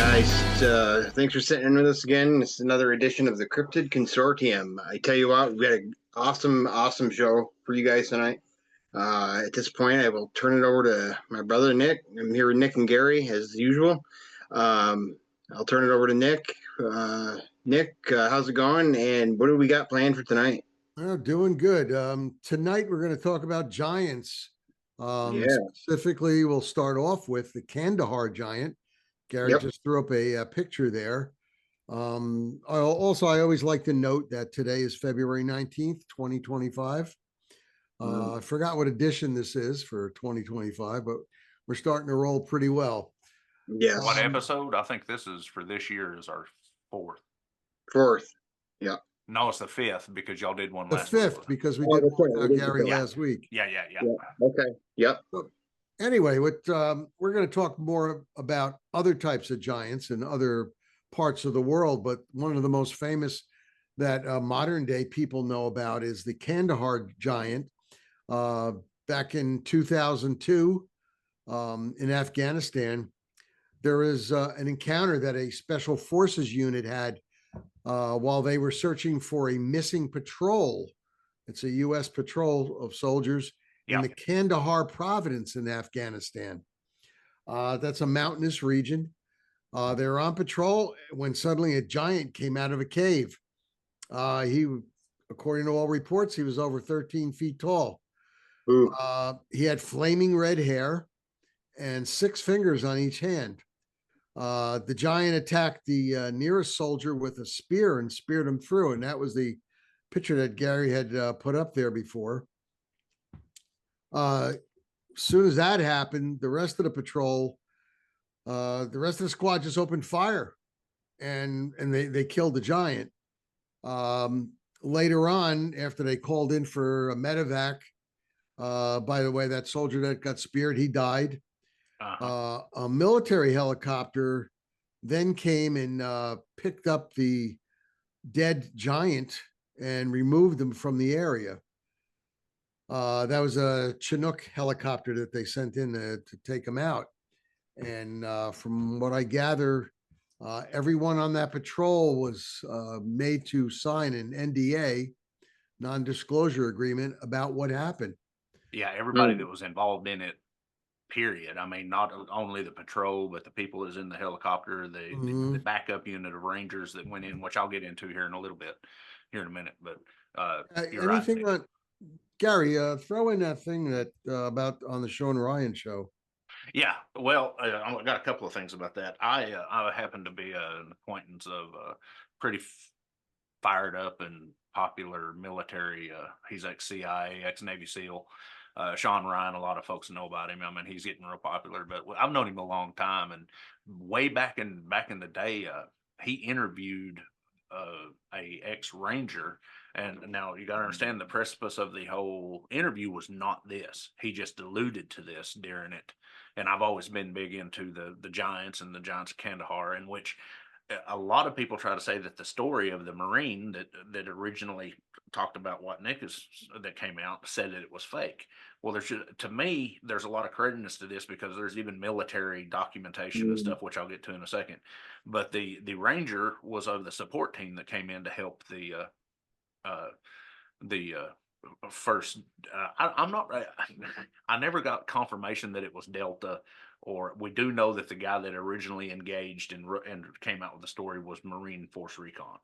guys. Thanks for sitting in with us again. It's another edition of the Cryptid Consortium. I tell you what, we've got an awesome show for you guys tonight. At this point, I will turn it over to my brother Nick. I'm here with Nick and Gary as usual. I'll turn it over to Nick. Nick, how's it going? And what do we got planned for tonight? Oh, doing good. Tonight we're going to talk about giants. Specifically, we'll start off with the Kandahar Giant. Gary just threw up a picture there. I always like to note that today is February 19th, 2025. I forgot what edition this is for 2025, but we're starting to roll pretty well. Yes. What episode? I think this is for this year is our fourth. Fourth. Yeah. No, it's the fifth because y'all did one last week. The fifth because we did Gary last week. Yeah. Okay. Yep. So, anyway, we're going to talk more about other types of giants in other parts of the world, but one of the most famous that modern day people know about is the Kandahar Giant. Back in 2002 in Afghanistan, there was an encounter that a special forces unit had while they were searching for a missing patrol. It's a U.S. patrol of soldiers in the Kandahar province in Afghanistan. That's a mountainous region. They were on patrol when suddenly a giant came out of a cave. According to all reports, he was over 13 feet tall. He had flaming red hair and 6 fingers on each hand. The giant attacked the nearest soldier with a spear and speared him through. And that was the picture that Gary had put up there before. As soon as that happened, the rest of the patrol, the rest of the squad just opened fire and they killed the giant. Later on, after they called in for a medevac, by the way, that soldier that got speared, he died. A military helicopter then came and picked up the dead giant and removed them from the area. That was a Chinook helicopter that they sent in to take him out. And from what I gather, everyone on that patrol was made to sign an NDA, non-disclosure agreement, about what happened. Yeah, everybody that was involved in it, period. I mean, not only the patrol, but the people that's in the helicopter, the backup unit of Rangers that went in, which I'll get into here in a little bit, here in a minute. But you're anything right. Gary, throw in that thing that about on the Sean Ryan show. Yeah, well, I got a couple of things about that. I happen to be an acquaintance of pretty fired up and popular military. He's ex-CIA, ex-Navy SEAL. Sean Ryan, a lot of folks know about him. I mean, he's getting real popular, but I've known him a long time. And way back in the day, he interviewed a ex-Ranger. And now you got to understand the precipice of the whole interview was not this. He just alluded to this during it. And I've always been big into the Giants and the Giants of Kandahar, in which a lot of people try to say that the story of the Marine that originally talked about what that came out said that it was fake. Well, to me, there's a lot of credence to this because there's even military documentation and stuff, which I'll get to in a second. But the Ranger was of the support team that came in to help the first. I'm not right. I never got confirmation that it was Delta, or we do know that the guy that originally engaged and came out with the story was Marine Force Recon.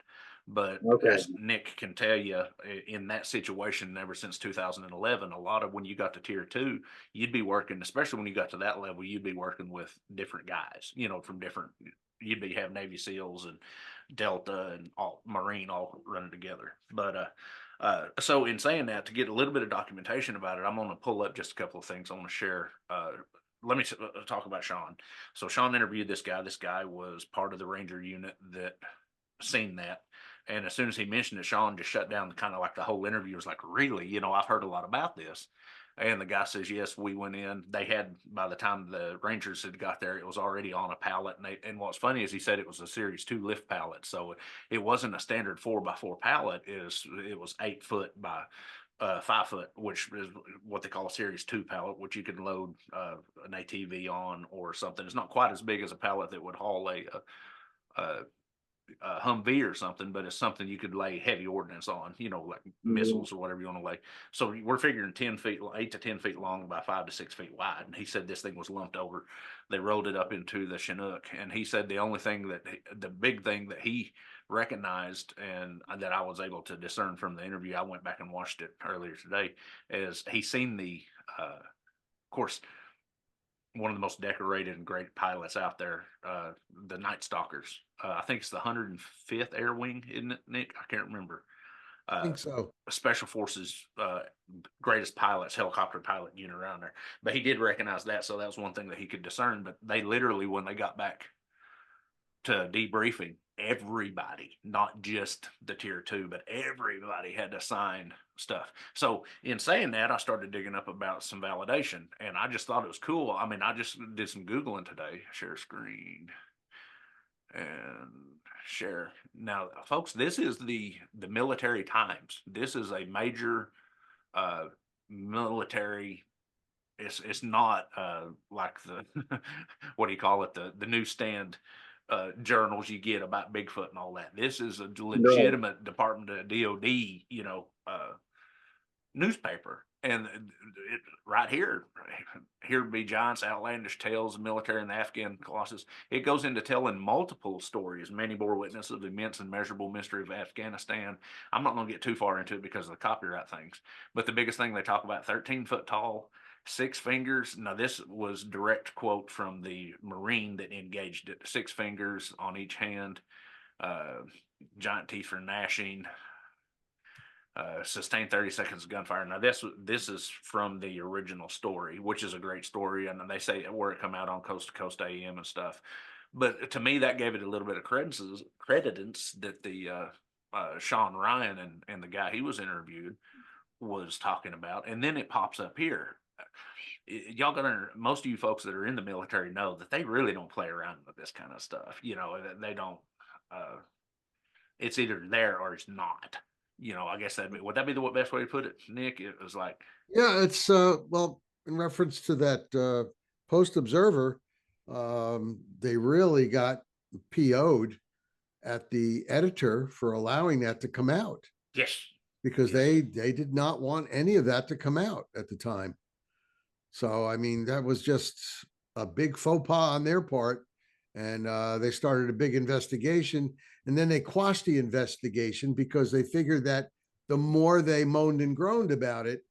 But as Nick can tell you, in that situation, ever since 2011, a lot of when you got to tier 2, you'd be working, especially when you got to that level, you'd be working with different guys, from different. You'd have Navy SEALs and Delta and all Marine all running together. But so in saying that, to get a little bit of documentation about it, I'm going to pull up just a couple of things I want to share. Let me talk about Sean. So Sean interviewed this guy. This guy was part of the Ranger unit that seen that. And as soon as he mentioned it, Sean just shut down kind of like the whole interview. Was like, really? I've heard a lot about this. And the guy says, yes, we went in. They had, by the time the Rangers had got there, it was already on a pallet. And what's funny is he said it was a Series 2 lift pallet. So it wasn't a standard 4x4 pallet. It was 8 foot by 5 foot, which is what they call a Series 2 pallet, which you can load an ATV on or something. It's not quite as big as a pallet that would haul a Humvee or something, but it's something you could lay heavy ordnance on, like missiles or whatever you want to lay. So we're figuring 10 feet, 8 to 10 feet long by 5 to 6 feet wide. And he said this thing was lumped over. They rolled it up into the Chinook. And he said the big thing that he recognized and that I was able to discern from the interview, I went back and watched it earlier today, is he seen of course, one of the most decorated and great pilots out there, the Night Stalkers. I think it's the 105th Air Wing, isn't it, Nick? I can't remember. I think so. Special Forces greatest pilots, helicopter pilot unit around there. But he did recognize that, so that was one thing that he could discern. But they literally, when they got back to debriefing, everybody, not just the tier 2, but everybody had to sign stuff. So in saying that, I started digging up about some validation, and I just thought it was cool. I mean, I just did some Googling today. Share screen and share. Now, folks, this is the Military Times. This is a major military. It's not like the what do you call it, the newsstand journals you get about Bigfoot and all that. This is a legitimate Department of DOD, newspaper. And right here be giants, outlandish tales of military and the Afghan colossus. It goes into telling multiple stories. Many bore witness of the immense and measurable mystery of Afghanistan. I'm not going to get too far into it because of the copyright things. But the biggest thing they talk about, 13 foot tall, 6 fingers. Now, this was direct quote from the Marine that engaged it. 6 fingers on each hand, giant teeth for gnashing, sustained 30 seconds of gunfire. Now, this is from the original story, which is a great story, and they say where it come out on Coast to Coast AM and stuff. But to me, that gave it a little bit of credence that the Sean Ryan and the guy he was interviewed was talking about. And then it pops up here. Y'all most of you folks that are in the military know that they really don't play around with this kind of stuff. They don't. It's either there or it's not. I guess would that be the best way to put it, Nick? It was like, yeah, it's well, in reference to that Post Observer, they really got PO'd at the editor for allowing that to come out. Yes, because they did not want any of that to come out at the time. So, I mean, that was just a big faux pas on their part. And they started a big investigation. And then they quashed the investigation because they figured that the more they moaned and groaned about it,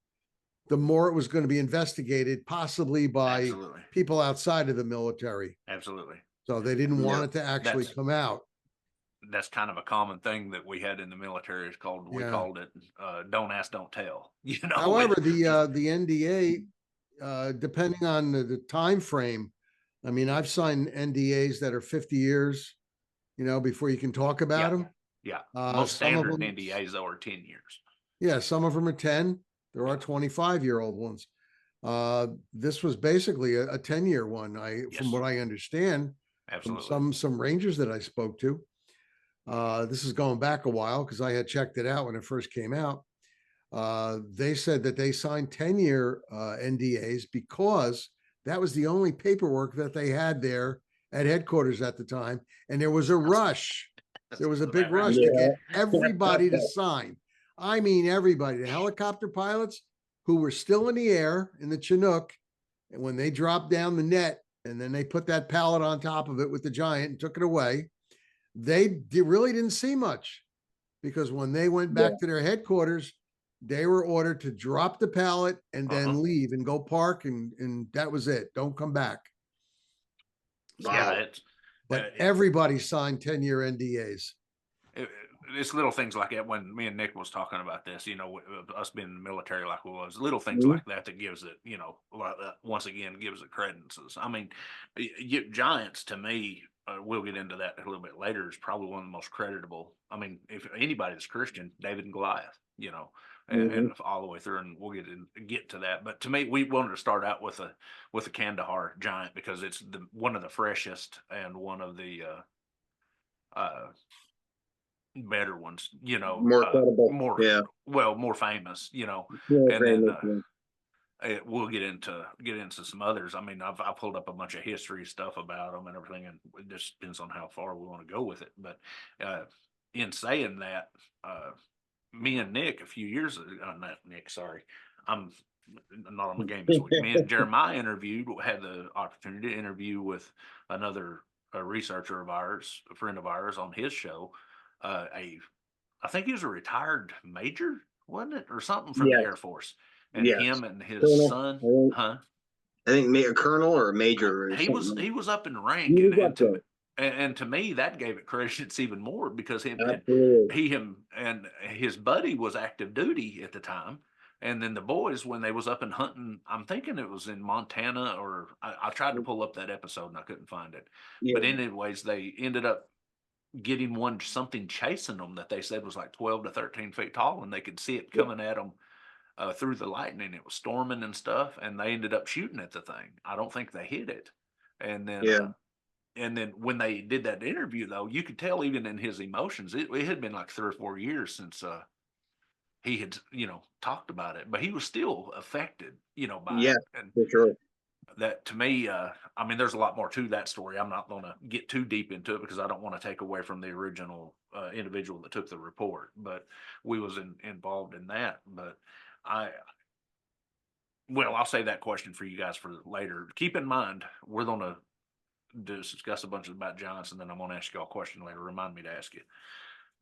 the more it was going to be investigated, possibly by people outside of the military. Absolutely. So they didn't want it to actually come out. That's kind of a common thing that we had in the military. We called it don't ask, don't tell. However, the NDA, depending on the time frame, I mean, I've signed NDAs that are 50 years, before you can talk about them. Yeah. Most standard NDAs, though, are 10 years. Yeah. Some of them are 10. There are 25-year-old ones. This was basically a 10-year one, from what I understand. Absolutely. From some Rangers that I spoke to. This is going back a while because I had checked it out when it first came out. They said that they signed 10-year NDAs because that was the only paperwork that they had there at headquarters at the time. And there was a rush. There was a big rush to get everybody to sign. I mean, everybody, the helicopter pilots who were still in the air in the Chinook. And when they dropped down the net and then they put that pallet on top of it with the Giant and took it away, they really didn't see much, because when they went back to their headquarters, they were ordered to drop the pallet and then leave and go park, and that was it. Don't come back. Wow. But everybody signed 10-year NDAs. It's little things like that. When me and Nick was talking about this, us being in the military like we was, little things like that gives it, once again, gives it credences. I mean, Giants, to me, we'll get into that a little bit later, is probably one of the most creditable. I mean, if anybody that's Christian, David and Goliath, and all the way through, and we'll get to that. But to me, we wanted to start out with a Kandahar Giant because it's one of the freshest and one of the better ones, More credible. more more famous, More and then famous. we'll get into some others. I mean, I pulled up a bunch of history stuff about them and everything, and it just depends on how far we want to go with it. But in saying that, me and Nick a few years ago, not Nick, sorry, I'm not on the game this week. Me and Jeremiah had the opportunity to interview with another researcher of ours, a friend of ours, on his show. I think he was a retired major, wasn't it, or something from the Air Force, and him and his Colonel, son, I think a colonel or a major. Or he was up in rank, and to me that gave it credence even more, because he and his buddy was active duty at the time. And then the boys, when they was up and hunting, I'm thinking it was in Montana, or I tried to pull up that episode and I couldn't find it. Yeah. But anyways, they ended up getting something chasing them that they said was like 12 to 13 feet tall, and they could see it coming at them through the lightning. It was storming and stuff, and they ended up shooting at the thing. I don't think they hit it. And then and then when they did that interview, though, you could tell even in his emotions, it had been like 3 or 4 years since he had, talked about it, but he was still affected, by it. And for sure. That, to me, I mean, there's a lot more to that story. I'm not going to get too deep into it because I don't want to take away from the original individual that took the report, but we was involved in that. But I'll save that question for you guys for later. Keep in mind, we're going to discuss a bunch about giants, and then I'm going to ask you all a question later. Remind me to ask you.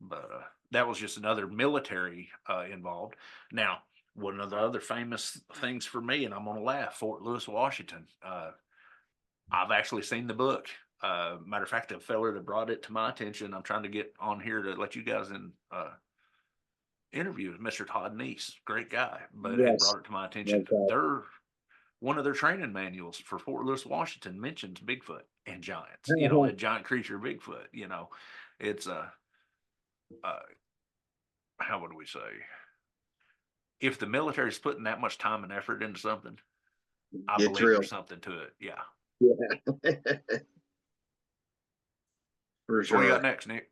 But that was just another military involved. Now, one of the other famous things for me, and I'm going to laugh, Fort Lewis, Washington. I've actually seen the book. Matter of fact, the fella that brought it to my attention, I'm trying to get on here to let you guys interview, Mr. Todd Neese. Great guy, but he brought it to my attention. One of their training manuals for Fort Lewis, Washington mentions Bigfoot and giants, a giant creature, Bigfoot. It's how would we say? If the military's putting that much time and effort into something, I believe there's something to it. Yeah. For sure. What do you got next, Nick?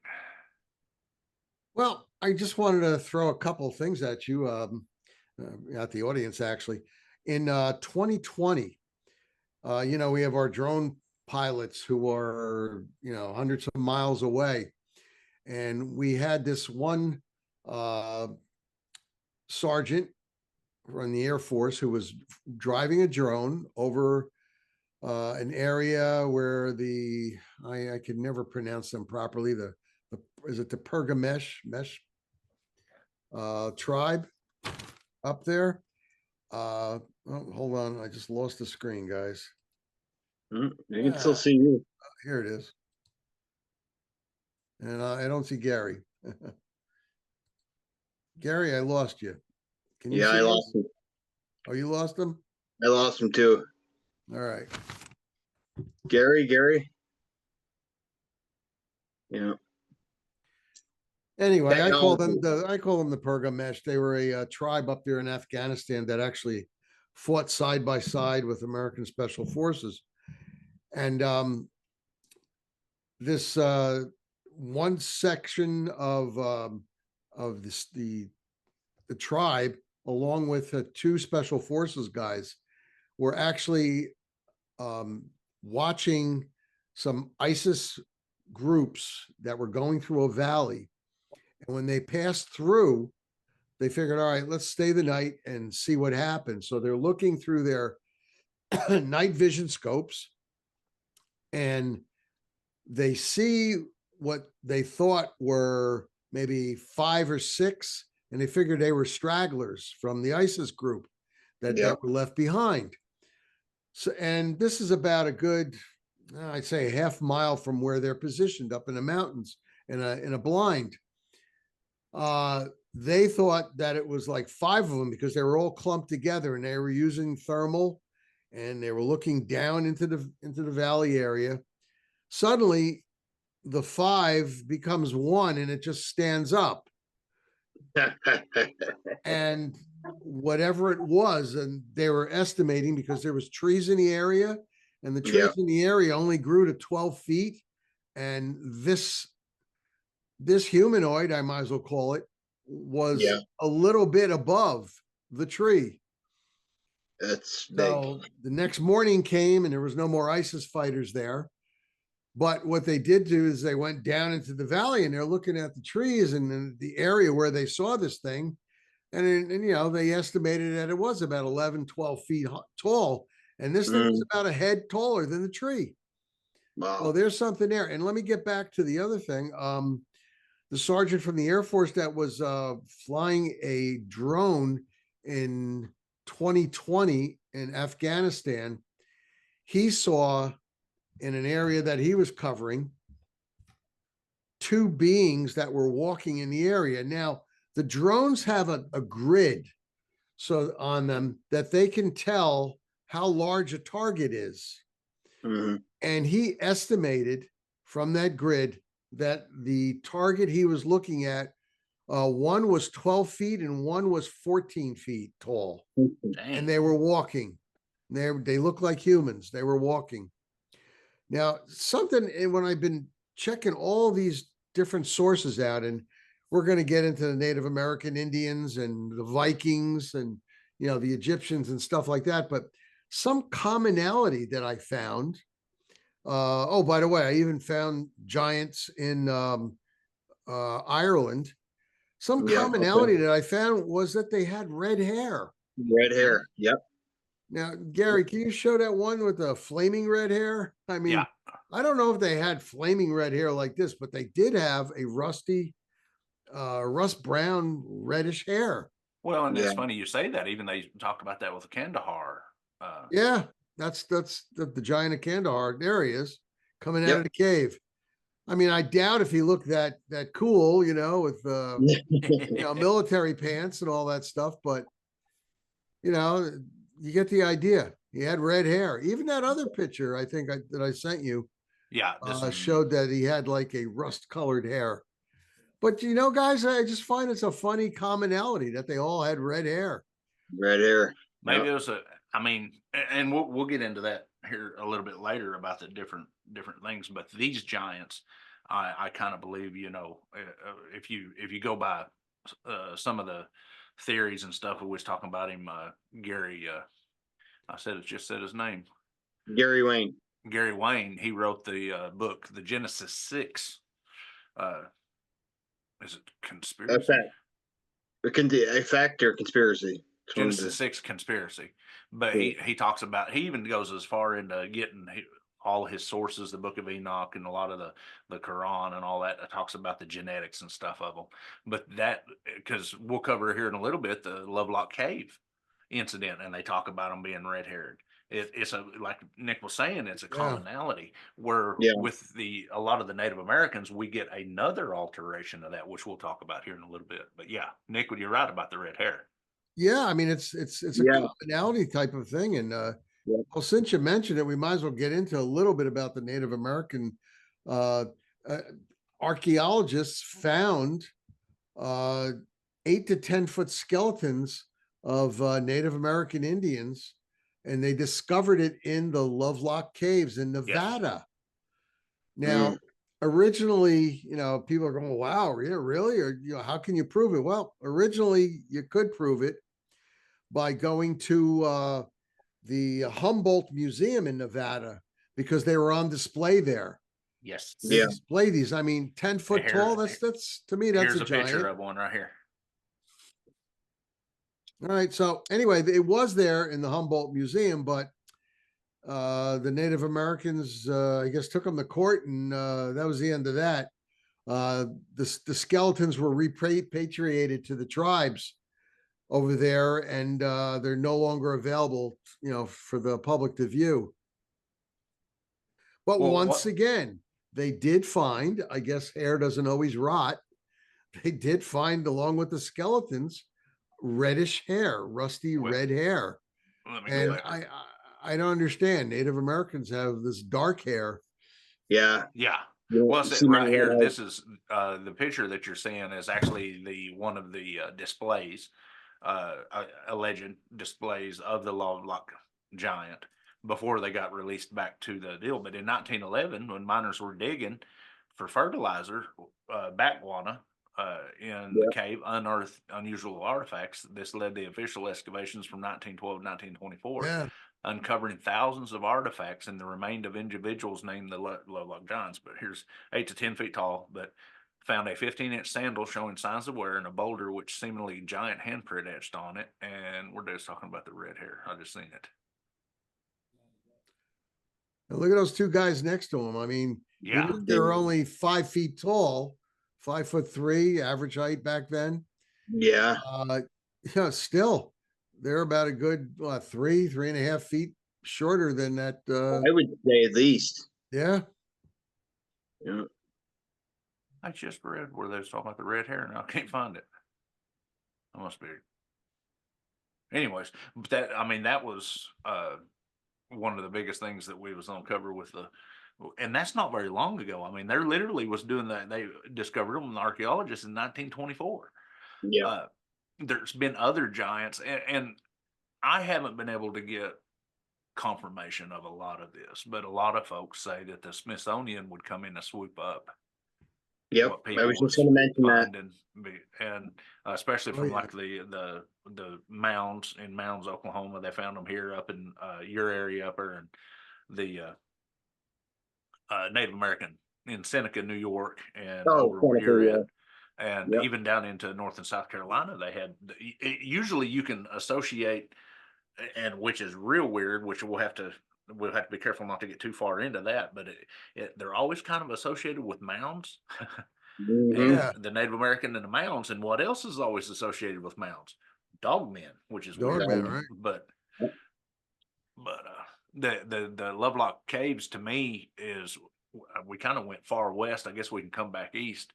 Well, I just wanted to throw a couple of things at you, at the audience, actually. In 2020, we have our drone pilots who are, hundreds of miles away. And we had this one sergeant from the Air Force who was driving a drone over an area where I could never pronounce them properly. Is it the Pergamesh tribe up there? Hold on, I just lost the screen, guys. You can still see you. Here it is. And I don't see Gary. Gary, I lost you. Can you see I lost him. Oh, you lost him? I lost him too. All right. Gary. Yeah. Anyway, I call them the Pergamesh. They were a tribe up there in Afghanistan that actually fought side by side with American Special Forces. And this one section of the tribe, along with 2 Special Forces guys, were actually watching some ISIS groups that were going through a valley. And when they passed through, they figured, all right, let's stay the night and see what happens. So they're looking through their night vision scopes, and they see what they thought were maybe 5 or 6, and they figured they were stragglers from the ISIS group that were left behind. So, and this is about a good, I'd say, a half mile from where they're positioned up in the mountains in a blind. They thought that it was like 5 of them because they were all clumped together, and they were using thermal, and they were looking down into the valley area. Suddenly, the 5 becomes 1, and it just stands up. And whatever it was, and they were estimating, because there was trees in the area, and the trees in the area only grew to 12 feet, and this this humanoid, I might as well call it, was a little bit above the tree. That's big. So the next morning came and there was no more ISIS fighters there. But what they did do is they went down into the valley and they're looking at the trees and the area where they saw this thing. And they estimated that it was about 11, 12 feet tall. And this thing was about a head taller than the tree. Wow. So there's something there. And let me get back to the other thing. The sergeant from the Air Force that was flying a drone in 2020 in Afghanistan, he saw in an area that he was covering 2 beings that were walking in the area. Now, the drones have a grid on them that they can tell how large a target is. And he estimated from that grid that the target he was looking at, one was 12 feet and one was 14 feet tall. Dang. And they were walking. They look like humans. They were walking. Now, when I've been checking all these different sources out, and we're going to get into the Native American Indians and the Vikings and, the Egyptians and stuff like that, but some commonality that I found. By the way, I even found giants in Ireland. Some commonality that I found was that they had red hair. Red hair. Yep. Now, Gary, can you show that one with the flaming red hair? I mean, I don't know if they had flaming red hair like this, but they did have a rust brown, reddish hair. Well, and it's funny you say that. Even they talked about that with the Kandahar. That's the giant of Kandahar. There he is, coming out of the cave. I mean, I doubt if he looked that cool, with military pants and all that stuff, but you get the idea. He had red hair. Even that other picture, I think that I sent you, showed that he had like a rust-colored hair. But guys, I just find it's a funny commonality that they all had red hair. Red hair. Maybe it was and we'll get into that here a little bit later about the different things. But these giants, I kind of believe, if you go by some of the theories and stuff, we was talking about him, Gary. Just said his name. Gary Wayne. Gary Wayne. He wrote the book, The Genesis 6. Is it conspiracy? A fact or conspiracy? Genesis 6 conspiracy. But he talks about, he even goes as far into getting all his sources, the Book of Enoch and a lot of the Quran and all that. It talks about the genetics and stuff of them. But that, because we'll cover here in a little bit, the Lovelock Cave incident, and they talk about them being red-haired. It's like Nick was saying, it's a commonality where with a lot of the Native Americans, we get another alteration of that, which we'll talk about here in a little bit. But Nick, you're right about the red hair. Yeah, I mean, it's a commonality type of thing. And well, since you mentioned it, we might as well get into a little bit about the Native American. Archaeologists found 8 to 10 foot skeletons of Native American Indians, and they discovered it in the Lovelock Caves in Nevada. Now, originally, people are going, wow, yeah, really? Or, how can you prove it? Well, originally you could prove it by going to the Humboldt Museum in Nevada, because they were on display there. Yes. They display these. I mean, 10 foot tall. That's to me, that's here's a giant. Picture of one right here. All right. So anyway, it was there in the Humboldt Museum, but the Native Americans, I guess, took them to court, and that was the end of that. The skeletons were repatriated to the tribes over there, and they're no longer available, for the public to view. But once again, they did find, I guess hair doesn't always rot. They did find, along with the skeletons, reddish hair, rusty red hair. And I don't understand. Native Americans have this dark hair. Yeah. Well, right here, this is the picture that you're seeing is actually one of the displays, alleged displays of the Lovelock Giant before they got released back to the deal. But in 1911, when miners were digging for fertilizer, backwater in the cave, unearthed unusual artifacts. This led to official excavations from 1912 to 1924, Yeah. uncovering thousands of artifacts and the remains of individuals named the Lovelock Giants. But here's 8 to 10 feet tall, but found a 15-inch sandal showing signs of wear and a boulder which seemingly giant handprint etched on it. And we're just talking about the red hair. I just seen it. And look at those two guys next to him. I mean, Yeah. even if they're only 5 feet tall, 5'3", average height back then. Yeah. Yeah, still they're about a good 3.5 feet shorter than that. I would say at least. Yeah. Yeah. I just read where they was talking about the red hair, and I can't find it. I must be. Anyways, but that was one of the biggest things that we was on cover with and that's not very long ago. I mean, there literally was doing that. They discovered them, the archaeologists, in 1924. Yeah. There's been other giants, and I haven't been able to get confirmation of a lot of this, but a lot of folks say that the Smithsonian would come in and swoop up. Yep. I was just going to mention that. And especially from like the mounds in Mounds, Oklahoma. They found them here up in your area up there, and the Native American in Seneca, New York, and over where you're at. And even down into North and South Carolina, they had. Usually, you can associate, and which is real weird. Which we'll have to be careful not to get too far into that. But they're always kind of associated with mounds, and the Native American and the mounds. And what else is always associated with mounds? Dogmen, which is weird. Right? But the Lovelock Caves to me is, we kind of went far west. I guess we can come back east.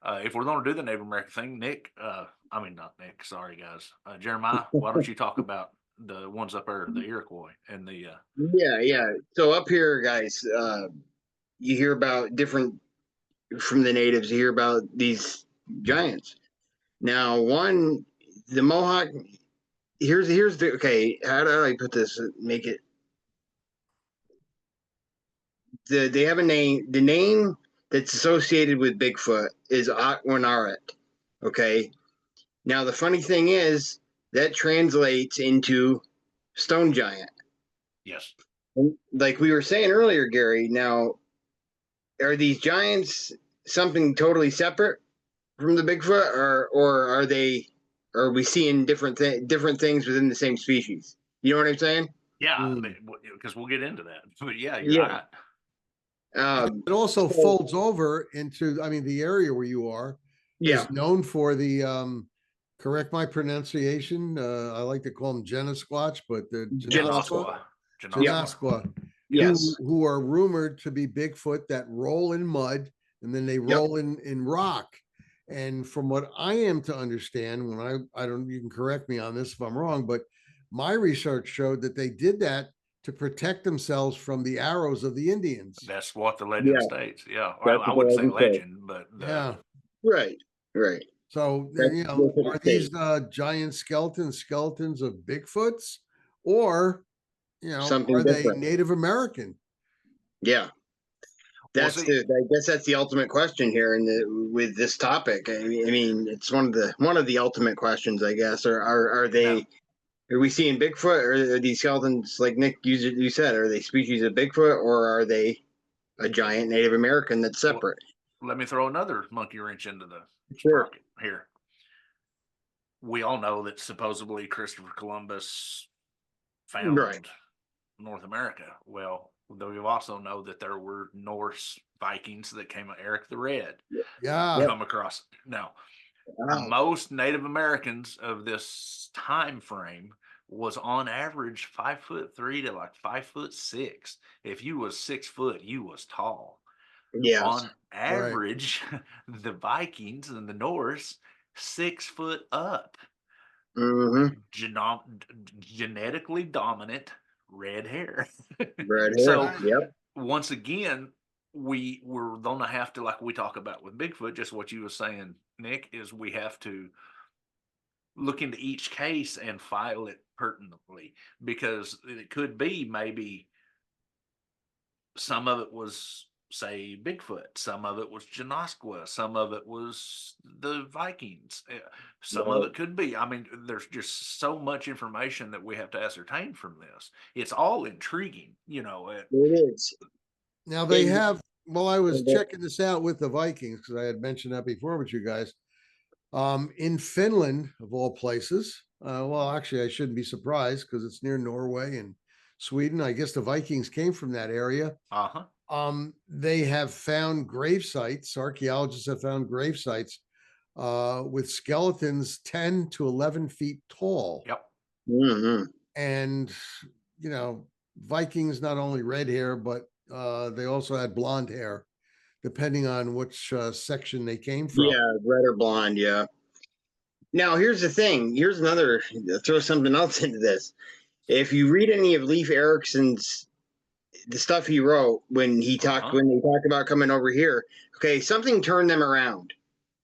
If we're going to do the Native American thing, not Nick, sorry guys. Jeremiah, why don't you talk about the ones up there, the Iroquois and the Yeah. So up here, guys, you hear about different from the natives, you hear about these giants. Now, the Mohawk, here's the okay, how do I put this, make it, they have a name. The name that's associated with Bigfoot is Akwanaret. Okay. Now the funny thing is that translates into stone giant. Yes. Like we were saying earlier, Gary. Now, are these giants something totally separate from the Bigfoot, or are we seeing different things within the same species? You know what I'm saying? Yeah, because we'll get into that. But yeah, you're right. It also folds over into, the area where you are is known for the, correct Pronunciation, I like to call them Genosquatch, but the Genasqua, yes, who are rumored to be Bigfoot that roll in mud and then they roll in rock. And from what I am to understand, when I don't, you can correct me on this if I'm wrong, but my research showed that they did that to protect themselves from the arrows of the Indians. That's what the legend states. Yeah. Well, I wouldn't say legend, but right. So, are these giant skeletons of Bigfoots, or, something are different. they Native American? Yeah. I guess that's the ultimate question here with this topic. I mean, it's one of the ultimate questions, I guess. Are they? Are we seeing Bigfoot, or are these skeletons, like Nick you said, are they species of Bigfoot, or are they a giant Native American that's separate? Well, let me throw another monkey wrench into the pocket here. We all know that supposedly Christopher Columbus found North America. Well, we also know that there were Norse Vikings that came, Eric the Red, come across. Now, most Native Americans of this time frame was on average 5'3" to like 5'6". If you was 6 foot, you was tall. Yes. On average, the Vikings and the Norse 6 foot up. Genetically dominant red hair. So once again, we're gonna have to, like we talk about with Bigfoot, just what you were saying, Nick, is we have to look into each case and file it pertinently, because it could be maybe some of it was say Bigfoot, some of it was Janoskwa, some of it was the Vikings, some of it could be. I mean, there's just so much information that we have to ascertain from this. It's all intriguing, you know. It is. Now they have, well, I was Okay. checking this out with the Vikings because I had mentioned that before with you guys. In Finland, of all places, well, actually, I shouldn't be surprised because it's near Norway and Sweden. I guess the Vikings came from that area. Uh-huh. They have found grave sites. Archaeologists have found grave sites with skeletons 10 to 11 feet tall. Yep. Mm-hmm. And, you know, Vikings, not only red hair, but they also had blonde hair, depending on which section they came from. Yeah, red or blonde. Yeah. Now, here's the thing. Here's another, throw something else into this. If you read any of Leif Erikson's, the stuff he wrote when they talked about coming over here, okay, something turned them around.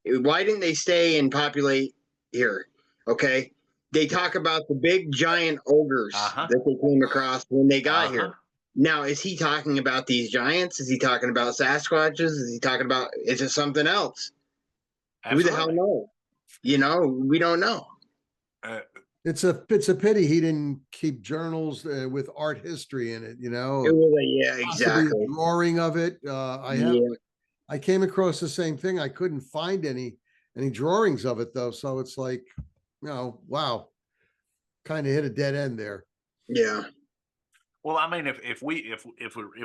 Why didn't they stay and populate here? Okay. They talk about the big giant ogres that they came across when they got here. Now, is he talking about these giants? Is he talking about Sasquatches? Is he talking about, is it something else? Absolutely. Who the hell knows? You know, we don't know. It's a pity he didn't keep journals with art history in it. You know, it was exactly a drawing of it. I came across the same thing. I couldn't find any drawings of it though. So it's like, you know, wow, kind of hit a dead end there. Yeah. Well, I mean, if we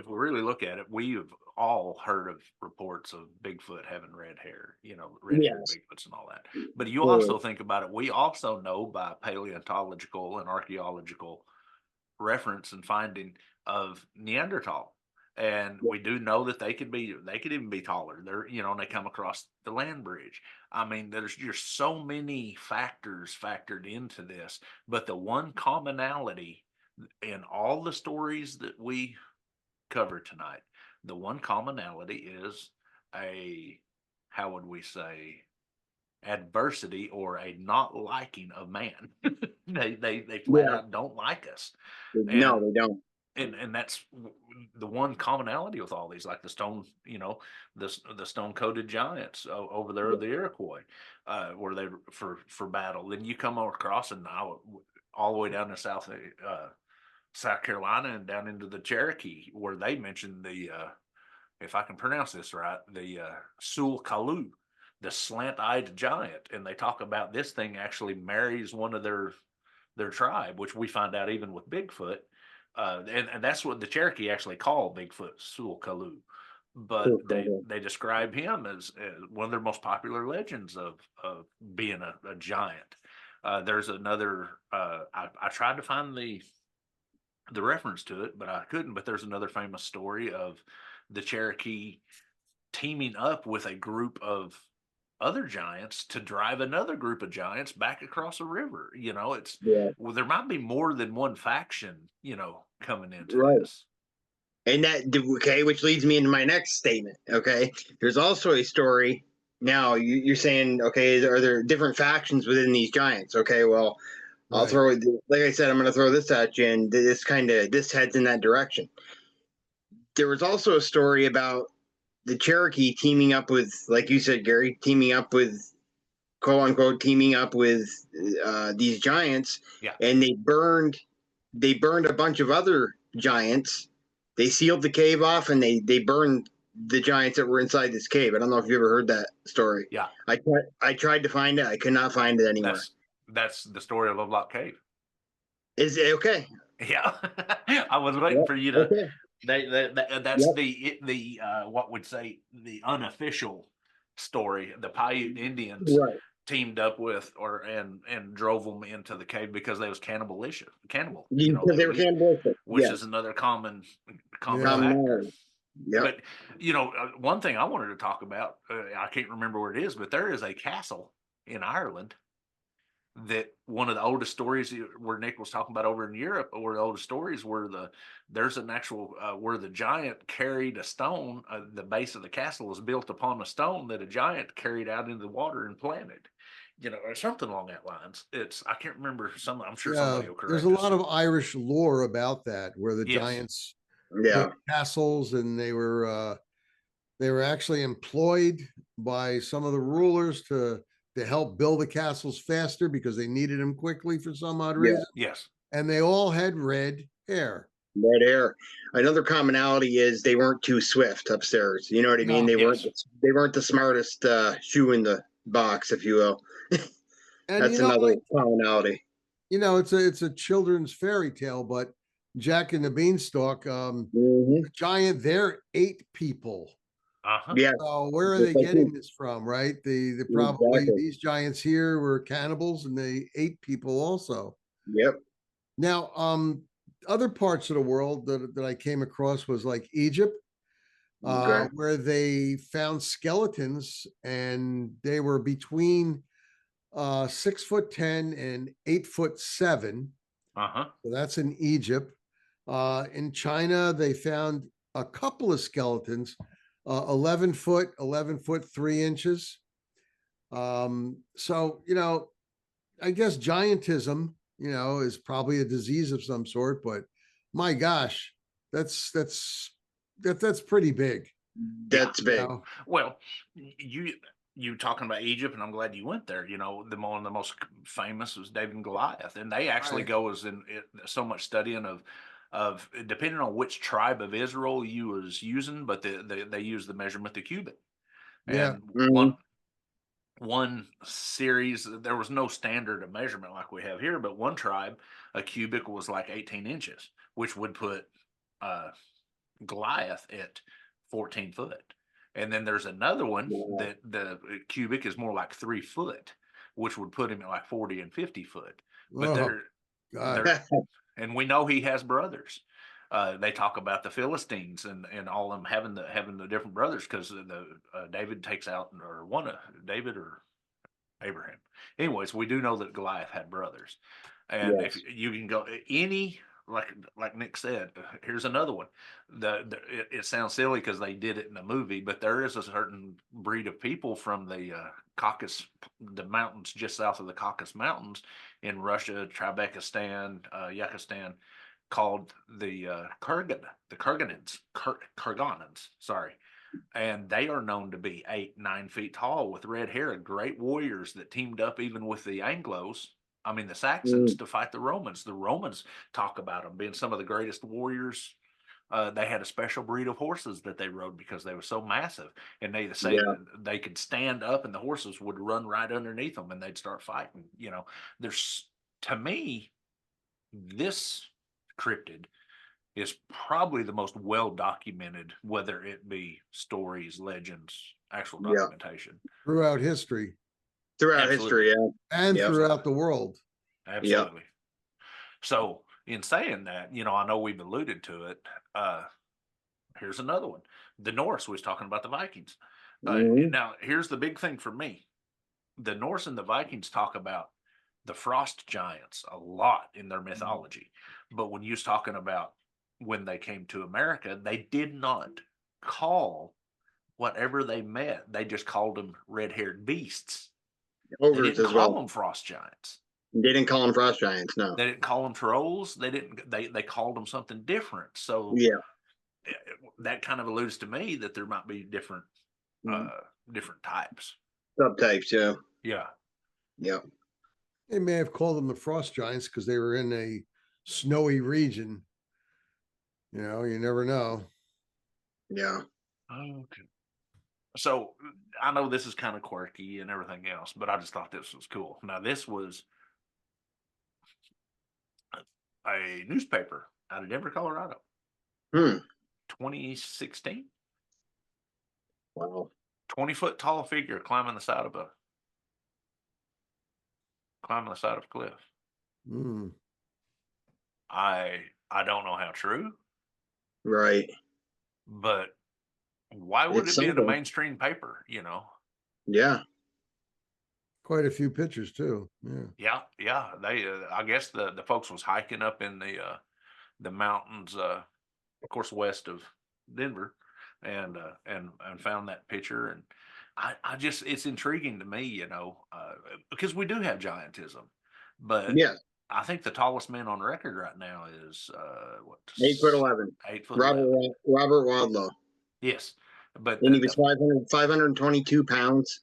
really look at it, we've all heard of reports of Bigfoot having red hair, you know, red-haired Bigfoots and all that. But you also think about it, we also know by paleontological and archaeological reference and finding of Neanderthal. And we do know that they could even be taller. They're, you know, and they come across the land bridge. I mean, there's just so many factors factored into this, but the one commonality in all the stories that we cover tonight, the one commonality is how would we say, adversity or a not liking of man. they flat out don't like us. No, they don't. And that's the one commonality with all these, like the stone, you know, the stone coated giants over there, the Iroquois, where they for battle. Then you come across and all the way down to South Carolina and down into the Cherokee, where they mentioned the if I can pronounce this right, the Sul-Kalu, the slant-eyed giant, and they talk about this thing actually marries one of their tribe, which we find out even with Bigfoot, and that's what the Cherokee actually call Bigfoot, Sul-Kalu. But they describe him as one of their most popular legends of being a giant. There's another. I tried to find the reference to it, but I couldn't. But there's another famous story of the Cherokee teaming up with a group of other giants to drive another group of giants back across a river. You know, well, there might be more than one faction, you know, coming into this. And which leads me into my next statement. Okay, there's also a story. Now you're saying, okay, are there different factions within these giants? Okay, well, I'll throw it. Like I said, I'm going to throw this at you, and this heads in that direction. There was also a story about the Cherokee teaming up with, like you said, Gary, teaming up with, quote unquote, teaming up with these giants, and they burned a bunch of other giants. They sealed the cave off, and they burned the giants that were inside this cave. I don't know if you ever heard that story. Yeah, I tried to find it. I could not find it anywhere. That's the story of Lovelock Cave. Is it okay? Yeah, I was waiting for you to. Okay. That's the what would say the unofficial story. The Paiute Indians teamed up with and drove them into the cave because they was cannibal. You know, they were cannibalistic, which is another common factor. Yep. But you know, one thing I wanted to talk about, I can't remember where it is, but there is a castle in Ireland that one of the oldest stories where Nick was talking about over in Europe, or the oldest stories where there's an actual where the giant carried a stone. The base of the castle was built upon a stone that a giant carried out into the water and planted. You know, or something along that lines. I can't remember. I'm sure somebody will correct us. There's a lot of Irish lore about that, where the giants built castles and they were They were actually employed by some of the rulers to help build the castles faster because they needed them quickly for some odd Yeah. reason. Yes. And they all had red hair. Red hair. Another commonality is they weren't too swift upstairs. You know what I mean? No. They Yes. weren't the smartest shoe in the box, if you will. And That's you know, another commonality. you know, it's a children's fairy tale, but Jack and the Beanstalk, Mhm. giant, they're 8 people. Uh-huh. Yeah, So where are just they like getting you. this from, right? The probably Exactly. these giants here were cannibals and they ate people also. Yep. Now, other parts of the world that I came across was like Egypt, Okay. where they found skeletons and they were between 6'10" and 8'7". Uh-huh. So that's in Egypt. In China, they found a couple of skeletons, 11 foot, 11 foot 3 inches. So, you know, I guess giantism, you know, is probably a disease of some sort, but my gosh, that's pretty big. Yeah. That's You big. know? Well, you talking about Egypt, and I'm glad you went there. You know, one of the most famous was David and Goliath, and they actually Right. go as in so much studying of depending on which tribe of Israel you was using, but they use the measurement, the cubit, Yeah. and Mhm. one series there was no standard of measurement like we have here, but one tribe a cubic was like 18 inches, which would put uh, Goliath at 14 foot. And then there's another one Wow. that the cubic is more like 3 foot, which would put him at like 40 and 50 foot. But Oh, God. they're, and we know he has brothers. They talk about the Philistines and all them having the different brothers because the David takes out or one of David or Abraham. Anyways, we do know that Goliath had brothers, and if Yes. you can go any like Nick said, here's another one. It sounds silly because they did it in a movie, but there is a certain breed of people from the Caucasus, the mountains just south of the Caucasus Mountains in Russia, Trebekistan, Yakistan, called the Kurganids. Sorry, and they are known to be 8, 9 feet tall with red hair, great warriors that teamed up even with the the Saxons Mm. to fight the Romans. The Romans talk about them being some of the greatest warriors. They had a special breed of horses that they rode because they were so massive, and they say Yeah. they could stand up and the horses would run right underneath them and they'd start fighting. You know, there's to me this cryptid is probably the most well documented, whether it be stories, legends, actual Yeah. documentation. Throughout history Throughout Absolutely. history, yeah. and Yep. throughout the world. Absolutely. So, in saying that, you know, I know we've alluded to it. Here's another one. The Norse was talking about the Vikings. Mhm. Now, here's the big thing for me. The Norse and the Vikings talk about the frost giants a lot in their mythology. But when you was talking about when they came to America, they did not call whatever they met. They just called them red-haired beasts. They Ogres didn't as call well. them frost giants. They didn't call them frost giants, no. They didn't call them trolls. They didn't. They called them something different. So Yeah. that kind of alludes to me that there might be different Mhm. different types. Subtypes, yeah. Yeah. Yeah. They may have called them the frost giants because they were in a snowy region. You know, you never know. Yeah. Okay. So I know this is kind of quirky and everything else, but I just thought this was cool. Now this was a newspaper out of Denver, Colorado, Hmm. 2016. Wow. 20-foot tall figure climbing the side of a cliff. Mm. I don't know how true, Right. but why would It's it be in a something. mainstream paper? You know? Yeah. Quite a few pictures too. Yeah. Yeah. They, I guess the folks was hiking up in the mountains, of course, west of Denver, and found that picture, and I just it's intriguing to me, you know, because we do have giantism, but Yes. I think the tallest man on record right now is what 8'11". 8'11". Robert Wadlow. Yes, But And he was 522 pounds.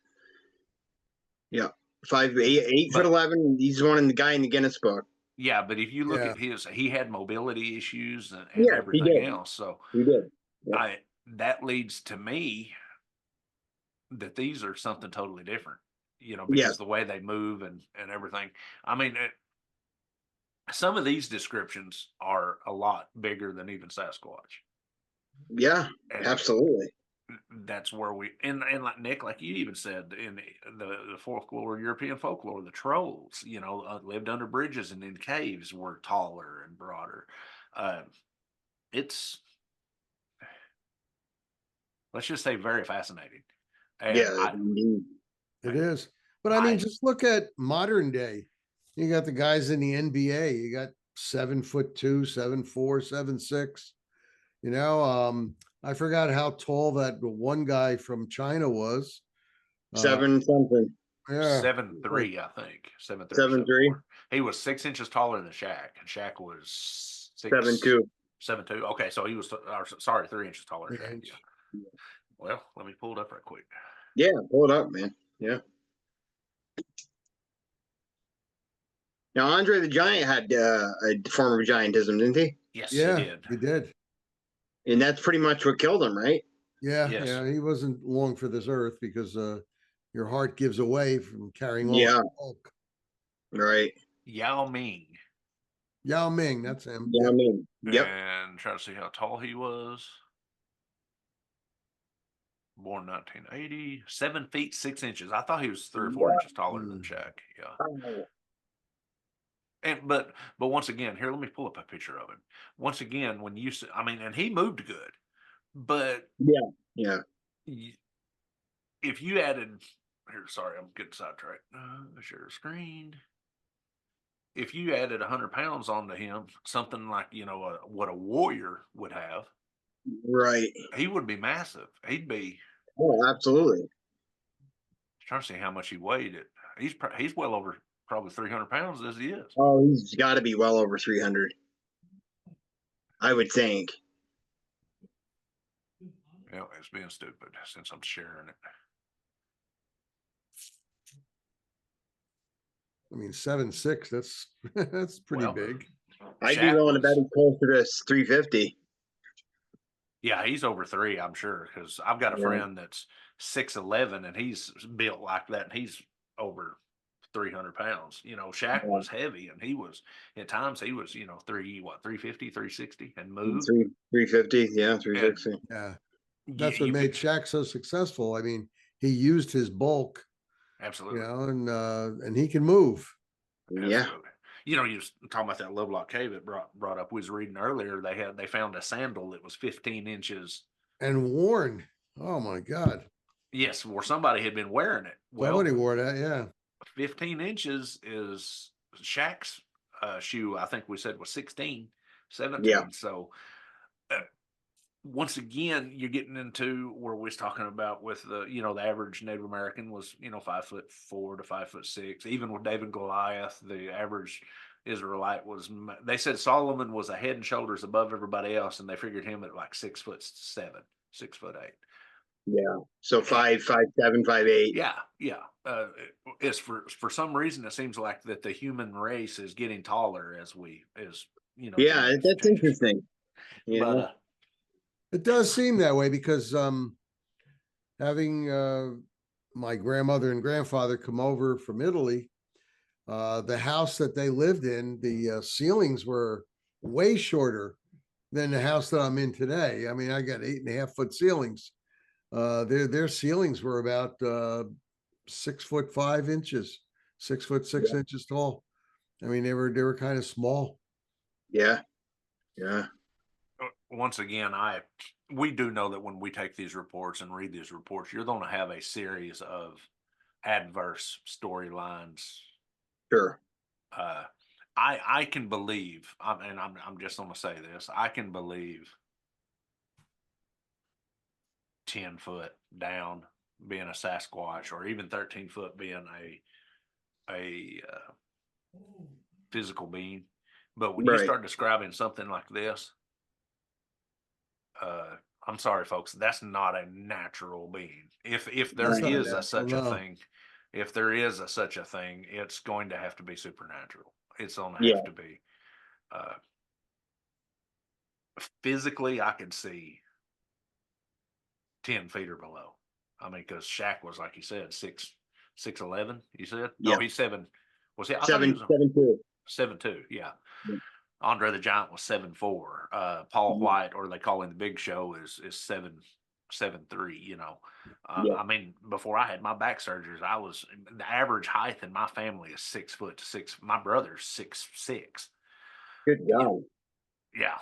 Yeah. 8 foot 11. He's one in the guy in the Guinness book. yeah, but if you look Yeah. at he had mobility issues and Yeah, he everything did. else. So He did. Yep. that leads to me that these are something totally different, Yeah. because the way they move and everything. I mean, some of these descriptions are a lot bigger than even Sasquatch. Yeah, And absolutely. that's where and like Nick, like you even said in the folklore, European folklore, the trolls, lived under bridges and in caves, were taller and broader. It's, let's just say, very fascinating. And Yeah, indeed. It is. But I mean, just look at modern day. You got the guys in the NBA. You got 7'2", 7'4", 7'6". I forgot how tall that one guy from China was. 7 something. Yeah. 7'3", I think 7'3", 7'3". 7'4". He was 6 inches taller than Shaq, and Shaq was 7'2". 7'2". Okay, so he was sorry, 3 inches taller than Shaq. Inch. Yeah. Well, let me pull it up right quick. Yeah, pull it up, man. Yeah. Now, Andre the Giant had a form of giantism, didn't he? Yes, Yeah, he did. he did. And that's pretty much what killed him, right? Yeah, Yes. yeah. He wasn't long for this earth because your heart gives away from carrying all Yeah. that bulk. Right. Yao Ming. Yao Ming, that's him. Yeah, I mean, yep. And try to see how tall he was. Born 1980, 7 feet 6 inches. I thought he was 3 or 4 inches taller than Shaq. Yeah. Oh, And but once again, here, let me pull up a picture of him. Once again, when you I mean, and he moved good, but yeah. if you added here, sorry, I'm getting sidetracked. Share screen. If you added 100 pounds onto him, something like what a warrior would have, Right. he would be massive. He'd be. Oh, absolutely. Trying to see how much he weighed. He's well over probably 300 pounds as he is. Oh, he's got to be well over 300. I would think. Yeah, it's being stupid since I'm sharing it. I mean, 7'6", that's pretty big. I'd be willing to bet he's closer to 350. Yeah, he's over 3, I'm sure, because I've got a friend that's 6'11", and he's built like that, and he's over 300 pounds. Shaq was heavy, and he was, at times, he was, 350, 360, and moved. 350, yeah, 360. Yeah. That's what made Shaq so successful. I mean, he used his bulk. Absolutely. And he can move. Yeah. Absolutely. You was talking about that Lovelock Cave it brought up. We was reading earlier. They found a sandal that was 15 inches and worn. Oh my God. Yes, where somebody had been wearing it. Well, somebody wore that. Yeah. 15 inches is Shaq's shoe. I think we said was 16, 17. Yeah. So once again, you're getting into where we was talking about with the average Native American was 5'4" to 5'6". Even with David Goliath, the average Israelite was. They said Solomon was a head and shoulders above everybody else, and they figured him at like 6'7", 6'8". Yeah. So 5'7", 5'8". Yeah, yeah. It's for some reason it seems like that the human race is getting taller as Yeah, that's interesting. Yeah. But it does seem that way because having my grandmother and grandfather come over from Italy, the house that they lived in, the ceilings were way shorter than the house that I'm in today. I mean, I got 8.5 foot ceilings. Their ceilings were about 6 foot 5 inches, 6 foot 6 inches tall. I mean, they were kind of small. Yeah. Yeah. Once again, we do know that when we take these reports and read these reports, you're going to have a series of adverse storylines. Sure. I can believe, and I'm just going to say this, I can believe 10 foot down being a Sasquatch, or even 13 foot being a physical being. But when you start describing something like this, I'm sorry, folks. That's not a natural being. If there That's not is a natural, such a no. thing, if there is a such a thing, it's going to have to be supernatural. It's going to Yeah. have to be uh, physically. I could see 10 feet or below. I mean, because Shaq was, like you said, 6'11". You said no, Yeah. he's 7. Was he? I thought he was 7'2". 7'2". Yeah. Yeah. Andre the Giant was 7'4". Paul Mhm. White, or they call him the Big Show, is 7'3". You know, Yeah. I mean, before I had my back surgeries, I was the average height in my family is 6 foot to 6. My brother's 6'6". Good God. Yeah,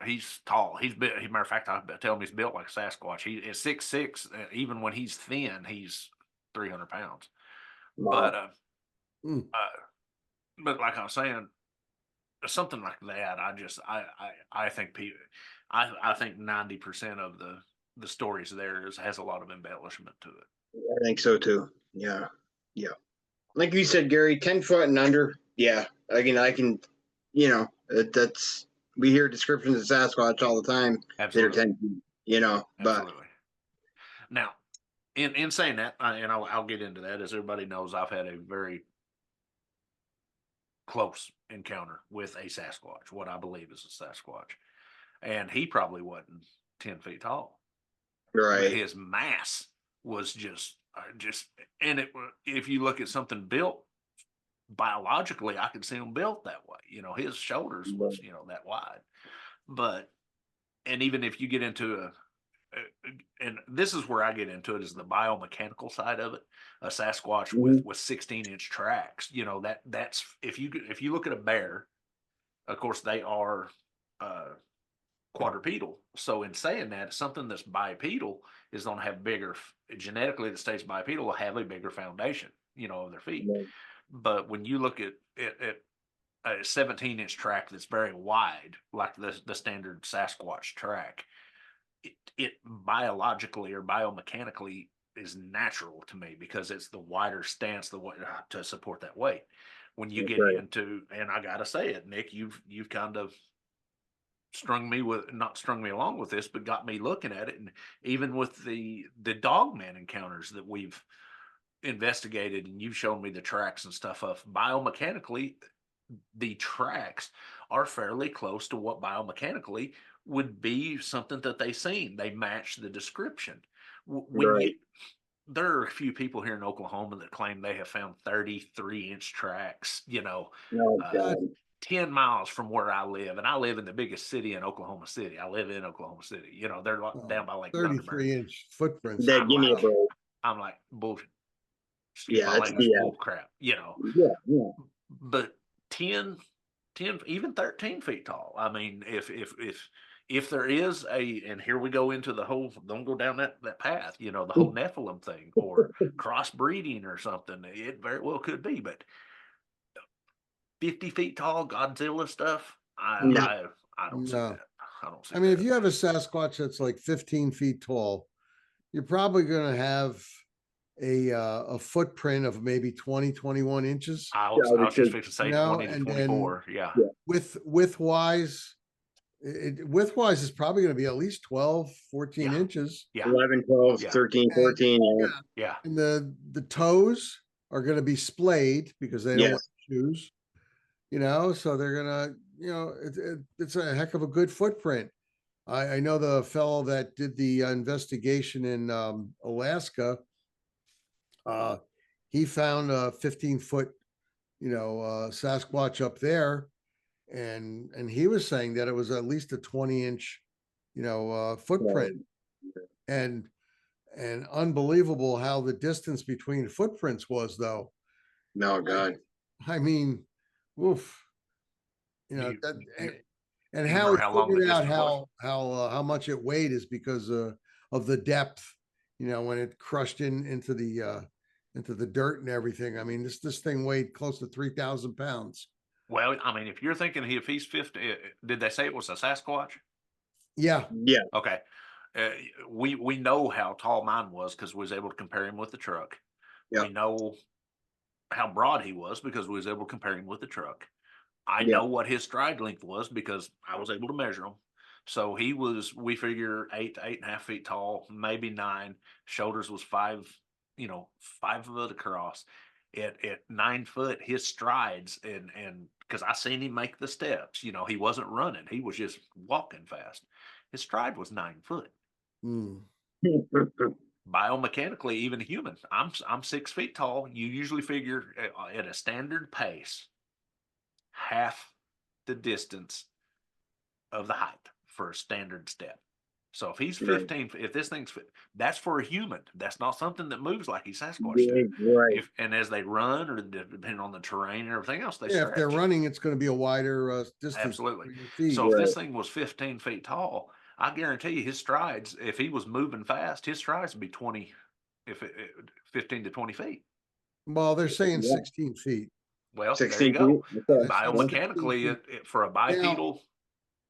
he's tall. He's built. Matter of fact, I tell him he's built like a Sasquatch. He is 6'6". Even when he's thin, he's 300 pounds. Wow. Mm. But like I was saying, something like that, I think people, I think 90% of the stories there has a lot of embellishment to it. I think so too. Yeah. Yeah. Like you said, Gary, 10 foot and under. Yeah. I can, that's, we hear descriptions of Sasquatch all the time that are Absolutely. 10 feet, but Absolutely. Now, in saying that, and I'll get into that, as everybody knows, I've had a very close encounter with a Sasquatch, what I believe is a Sasquatch, and he probably wasn't 10 feet tall, but right. his mass was just, and if you look at something built biologically, I could see him built that way. His shoulders was, that wide. But, and even if you get into and this is where I get into it, is the biomechanical side of it. A Sasquatch Mhm. with 16-inch tracks, that's if you look at a bear, of course they are quadrupedal. So in saying that, something that's bipedal is going to have bigger, genetically that stays bipedal will have a bigger foundation, of their feet. Mhm. But when you look at a 17-inch track that's very wide, like the standard Sasquatch track, it biologically or biomechanically is natural to me, because it's the wider stance to support that weight. When you That's get right. into, and I gotta say it, Nick, you've kind of not strung me along with this, but got me looking at it. And even with the dogman encounters that we've investigated, and you've shown me the tracks and stuff of biomechanically, the tracks are fairly close to what biomechanically would be something that they seen. They match the description. When Right. there are a few people here in Oklahoma that claim they have found 33-inch tracks, Oh, uh, God. 10 miles from where I live. And I live in the biggest city in Oklahoma City. I live in Oklahoma City. They're down by Lake Thunderbird. 33-inch footprints. That give me a break. I'm like, bullshit. Excuse Yeah, my that's language, bull BS. crap, Yeah. Yeah. but 10, 10, even 13 feet tall. I mean, if there is and here we go into the whole, don't go down that path, the whole Nephilim thing or crossbreeding or something. It very well could be, but 50 feet tall Godzilla stuff, No. I don't see No. that. I don't see I mean, if that. you have a Sasquatch that's like 15 feet tall, you're probably going to have a footprint of maybe 20, 21 inches. I Yeah, I was would just say, fixing to say No, 20 to and then 24. Yeah. yeah. widthwise, widthwise is probably going to be at least 12, 14 Yeah. inches. Yeah. 11, 12, Yeah. 13, 14. Yeah. Yeah. And the toes are going to be splayed because they don't wear Yes. shoes, so they're going to, it's a heck of a good footprint. I know the fellow that did the investigation in Alaska. He found a 15-foot, Sasquatch up there, and he was saying that it was at least a 20-inch, footprint, and unbelievable how the distance between footprints was, though. No, God. I mean, oof, You, that, you, and you how he remember how long the figured out distance was? how much it weighed is because of the depth, when it crushed into the dirt and everything. I mean, this thing weighed close to 3,000 pounds. Well, I mean, if you're thinking if he's 50, did they say it was a Sasquatch? Yeah. Yeah. Okay. We know how tall mine was because we was able to compare him with the truck. Yeah. We know how broad he was because we was able to compare him with the truck. I Yeah. know what his stride length was because I was able to measure him. So he was, we figure 8 to 8.5 feet tall, maybe 9. Shoulders was 5, 5 foot across. At 9 foot, his strides and because I seen him make the steps, he wasn't running, he was just walking fast. His stride was 9 foot. Mm. Biomechanically, even human, I'm 6 feet tall. You usually figure at a standard pace, half the distance of the height for a standard step. So if he's 15, if this thing's, that's for a human. That's not something that moves like he's Sasquatch do. Right. And as they run, or depending on the terrain and everything else, they stretch. If they're running, it's going to be a wider distance. Absolutely. Feet. So if this thing was 15 feet tall, I guarantee you his strides, if he was moving fast, his strides would be 20, 15 to 20 feet. Well, they're saying 16 feet. Well, 16 there you go. feet. Biomechanically, for a bipedal.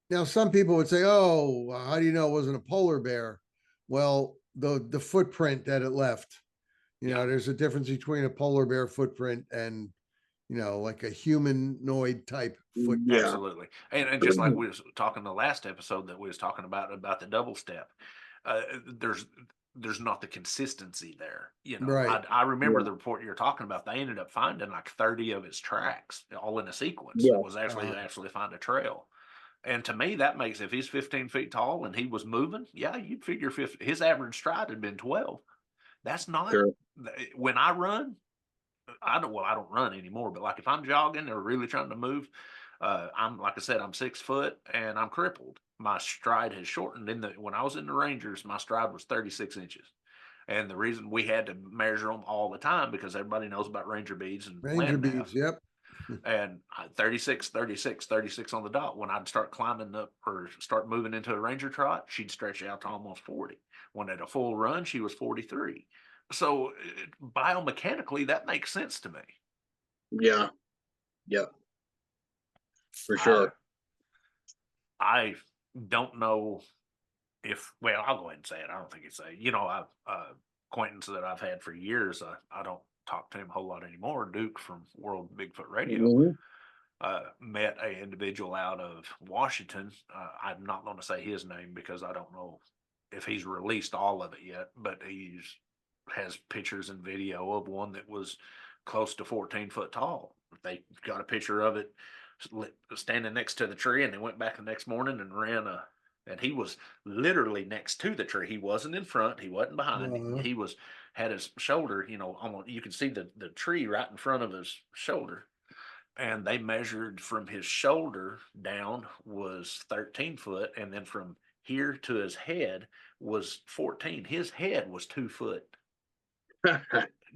Now, some people would say, "Oh, how do you know it wasn't a polar bear?" Well, the footprint that it left, there's a difference between a polar bear footprint and, like a humanoid type footprint. Yeah. Absolutely. And just like we was talking the last episode that we was talking about the double step, there's not the consistency there. Right. I remember the report you're talking about. They ended up finding like 30 of its tracks all in a sequence. Yeah. It was actually find a trail. And to me, that makes, if he's 15 feet tall and he was moving, yeah, you'd figure his average stride had been 12. That's not, when I run, I don't run anymore, but like if I'm jogging or really trying to move, like I said, I'm 6 foot and I'm crippled. My stride has shortened. When I was in the Rangers, my stride was 36 inches. And the reason we had to measure them all the time, because everybody knows about Ranger beads and Ranger beads. Yep. And 36 on the dot. When I'd start climbing up or start moving into a Ranger trot, she'd stretch out to almost 40. When at a full run, she was 43. So biomechanically, that makes sense to me. Yeah. For sure. I don't know well, I'll go ahead and say it. I don't think it's acquaintance that I've had for years. I don't talk to him a whole lot anymore. Duke from World Bigfoot Radio met a individual out of Washington. I'm not going to say his name because I don't know if he's released all of it yet, but has pictures and video of one that was close to 14 foot tall. They got a picture of it standing next to the tree, and they went back the next morning and ran and he was literally next to the tree. He wasn't in front. He wasn't behind. He had his shoulder, almost, you can see the tree right in front of his shoulder. And they measured from his shoulder down was 13 foot. And then from here to his head was 14. His head was 2 foot.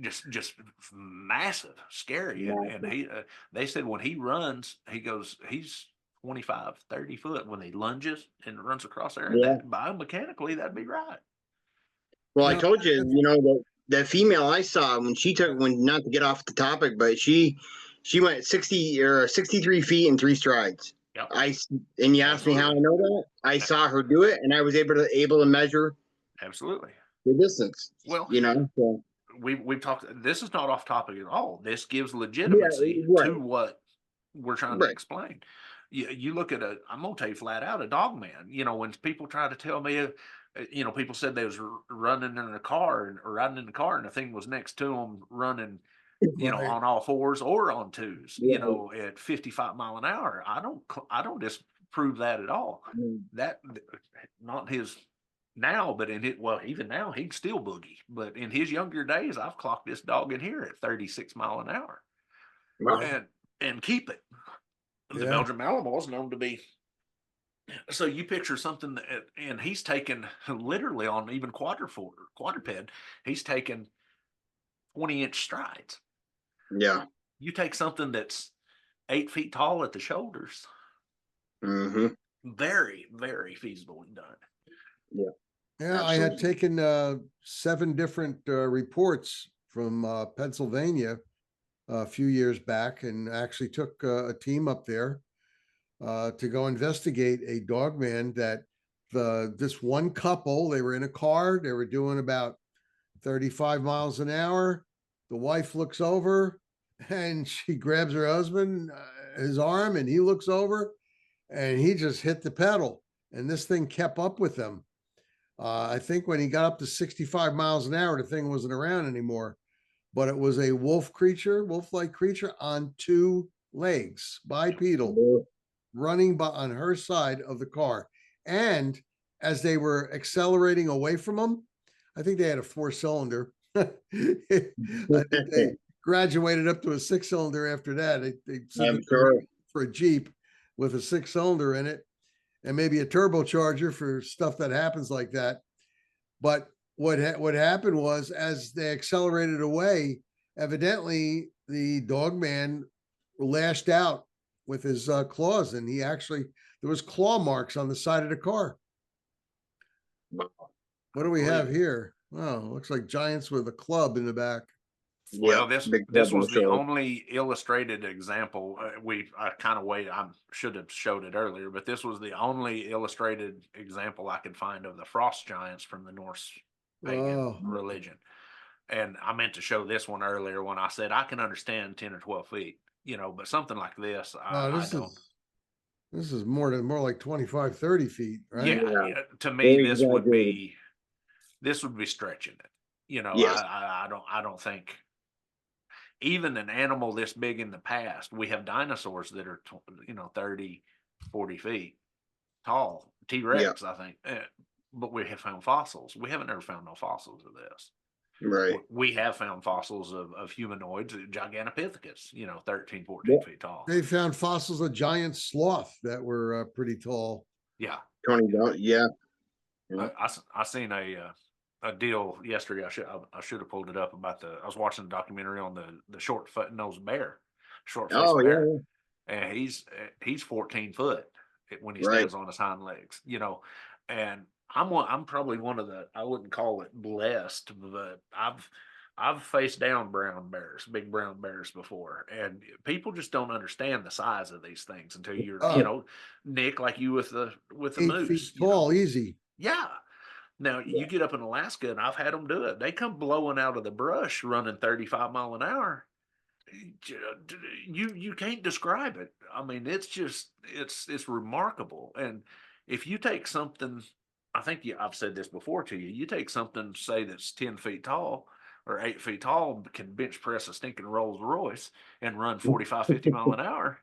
just massive, scary. And they said when he runs, he's 25, 30 foot when he lunges and runs across there. And that, biomechanically, that'd be right. Well, I told you, that female I saw when not to get off the topic, but she went 60 or 63 feet in 3 strides. Yep. And you asked me how I know that? I saw her do it, and I was able to measure. Absolutely. The distance. Well, so. We've talked. This is not off topic at all. This gives legitimacy to what we're trying to explain. You look at I'm gonna tell you flat out, a dog man. When people try to tell me, people said they was running in a car or riding in the car, and the thing was next to them running, on all fours or on twos, at 55 mile an hour. I don't disprove that at all. That not his. Now, but even now, he'd still boogie. But in his younger days, I've clocked this dog in here at 36 mile an hour. Wow. And keep it. The Belgian Malinois is known to be. So you picture something and he's taken literally on even quadruped, he's taken 20-inch strides. Yeah. You take something that's 8 feet tall at the shoulders. Mm-hmm. Very, very feasibly done. Yeah. Yeah, absolutely. I had taken 7 different reports from Pennsylvania a few years back, and actually took a team up there to go investigate a dog man that this one couple, they were in a car, they were doing about 35 miles an hour. The wife looks over and she grabs her husband, his arm, and he looks over and he just hit the pedal. and this thing kept up with them. I think when he got up to 65 miles an hour, the thing wasn't around anymore. But it was a wolf-like creature on two legs, bipedal, running on her side of the car. And as they were accelerating away from him, I think they had a 4-cylinder. I think they graduated up to a 6-cylinder after that. They said I'm sure. for a Jeep with a 6-cylinder in it, and maybe a turbocharger for stuff that happens like that. But what happened was, as they accelerated away, evidently the dog man lashed out with his claws, and there was claw marks on the side of the car. What do we have here? Oh, looks like giants with a club in the back. Well, this was the only illustrated example. I kind of waited. I should have showed it earlier, but this was the only illustrated example I could find of the frost giants from the Norse pagan religion. And I meant to show this one earlier when I said I can understand 10 or 12 feet, but something like this, I don't. This is more like 25, 30 feet, right? Yeah. To me, this would be stretching it. Yes. I don't think. Even an animal this big in the past, we have dinosaurs that are, 30, 40 feet tall, T-Rex, I think. But we have found fossils. We haven't ever found no fossils of this. Right. We have found fossils of humanoids, Gigantopithecus, 13, 14 feet tall. They found fossils of giant sloth that were pretty tall. Yeah. 20, yeah. I seen a deal yesterday. I should have pulled it up about I was watching a documentary on the short-nosed bear, short-faced bear, and he's 14 foot when he stands on his hind legs, and I'm probably one of I wouldn't call it blessed, but I've faced down big brown bears before, and people just don't understand the size of these things until you're, Nick, like you with the 8 moose, feet tall, easy. Yeah. Now, you get up in Alaska, and I've had them do it. They come blowing out of the brush running 35 mile an hour. You can't describe it. I mean, it's just, it's remarkable. And if you take something, I think I've said this before to you, you take something, say, that's 10 feet tall or 8 feet tall, can bench press a stinking Rolls Royce and run 45, 50 mile an hour,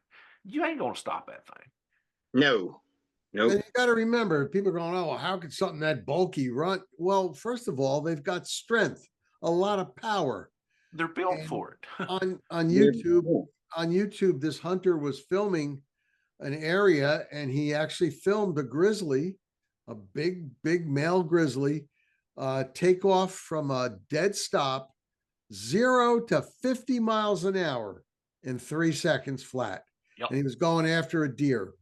you ain't going to stop that thing. No. Nope. And you got to remember, people are going, oh, well, how could something that bulky run? Well, first of all, they've got strength, a lot of power. They're built for it. on YouTube, this hunter was filming an area, and he actually filmed a grizzly, a big male grizzly, take off from a dead stop, 0 to 50 miles an hour in 3 seconds flat. Yep. And he was going after a deer.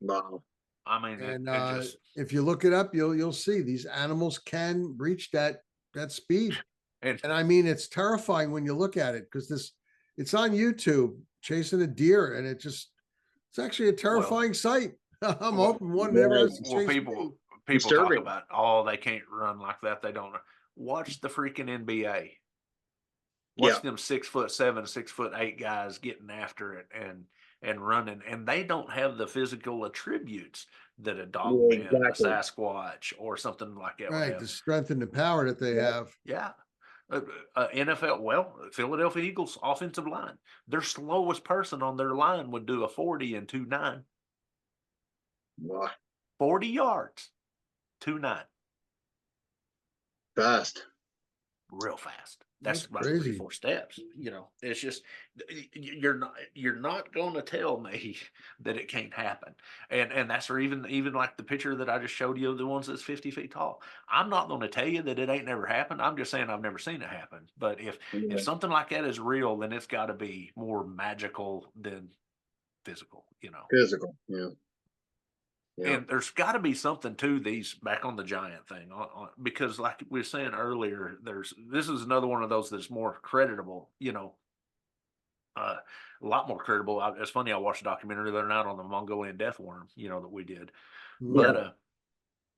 Wow. I mean, and if you look it up, you'll see these animals can reach that speed. And I mean, it's terrifying when you look at it, because it's on YouTube, chasing a deer, and it's actually a terrifying sight. I'm hoping one never has to chase people talk about, they can't run like that. They don't watch the freaking NBA. Watch them 6'7", 6'8" guys getting after it and running, and they don't have the physical attributes that a dog man, a Sasquatch, or something like that. Right, the strength and the power that they have. Yeah. Philadelphia Eagles offensive line, their slowest person on their line would do a 40 and 2.9. What? 40 yards, 2.9. Fast. Real fast. That's about crazy. 3-4 steps. It's just, you're not going to tell me that it can't happen. And that's even like the picture that I just showed you, the ones that's 50 feet tall. I'm not going to tell you that it ain't never happened. I'm just saying I've never seen it happen. But if something like that is real, then it's got to be more magical than physical. Physical, yeah. And there's got to be something to these, back on the giant thing, because like we were saying earlier, this is another one of those that's more creditable, a lot more credible. It's funny, I watched a documentary the other night on the Mongolian death worm, that we did. But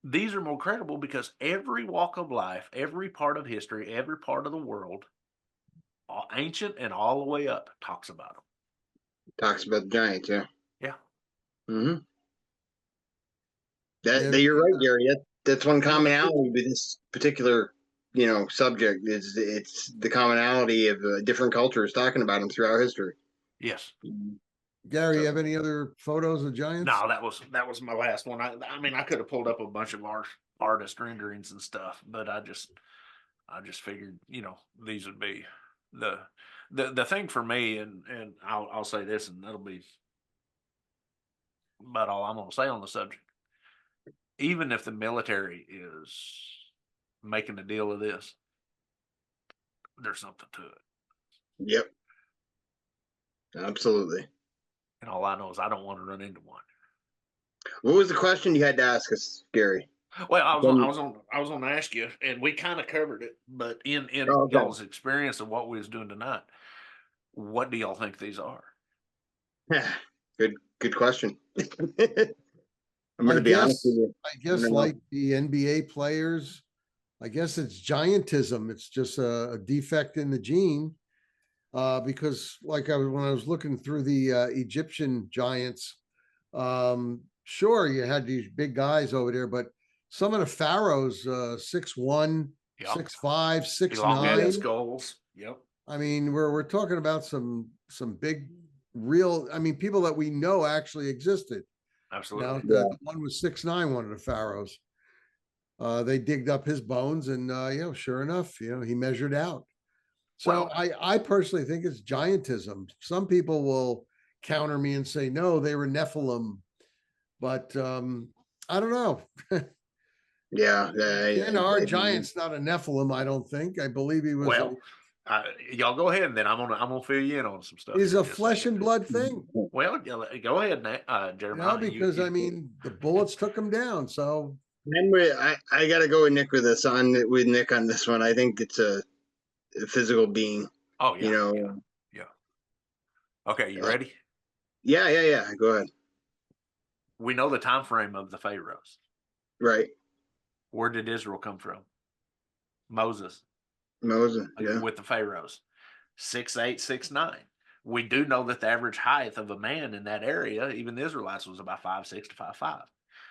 these are more credible because every walk of life, every part of history, every part of the world, ancient and all the way up, talks about them. Talks about the giants, yeah. Yeah. Mm-hmm. That you're right, Gary. That's one commonality with this particular, subject is it's the commonality of different cultures talking about them throughout history. Yes. Gary, you have any other photos of giants? No, that was my last one. I mean, I could have pulled up a bunch of our artist renderings and stuff, but I just figured, these would be the thing for me, and I'll say this, and that'll be about all I'm gonna say on the subject. Even if the military is making a deal of this, there's something to it. Yep. Absolutely. And all I know is I don't want to run into one. What was the question you had to ask us, Gary? Well, I was on to ask you, and we kind of covered it, but in y'all's experience of what we was doing tonight, what do y'all think these are? Good question. I'm going to be honest with you. I guess like the NBA players, I guess it's giantism. It's just a defect in the gene. Because when I was looking through the Egyptian giants, sure, you had these big guys over there, but some of the pharaohs, 6'1", 6'5", 6'9", skulls. Yep. I mean, we're talking about some big, real. I mean, people that we know actually existed. Absolutely. Now, the one was 6'9", one of the pharaohs. They digged up his bones, and sure enough, he measured out. So I personally think it's giantism. Some people will counter me and say, no, they were Nephilim. But I don't know. Our giant's not a Nephilim, I don't think. I believe he was. Well, y'all go ahead, and then I'm gonna fill you in on some stuff. He's a flesh and blood thing. Well, go ahead, Jeremiah. Because I mean, the bullets took him down. So I got to go with Nick with Nick on this one. I think it's a physical being. Oh yeah, yeah. Okay, you ready? Yeah. Go ahead. We know the time frame of the pharaohs. Right. Where did Israel come from? Moses, yeah. With the pharaohs, 6'8", 6'9". We do know that the average height of a man in that area, even the Israelites, was about 5'6" to 5'5".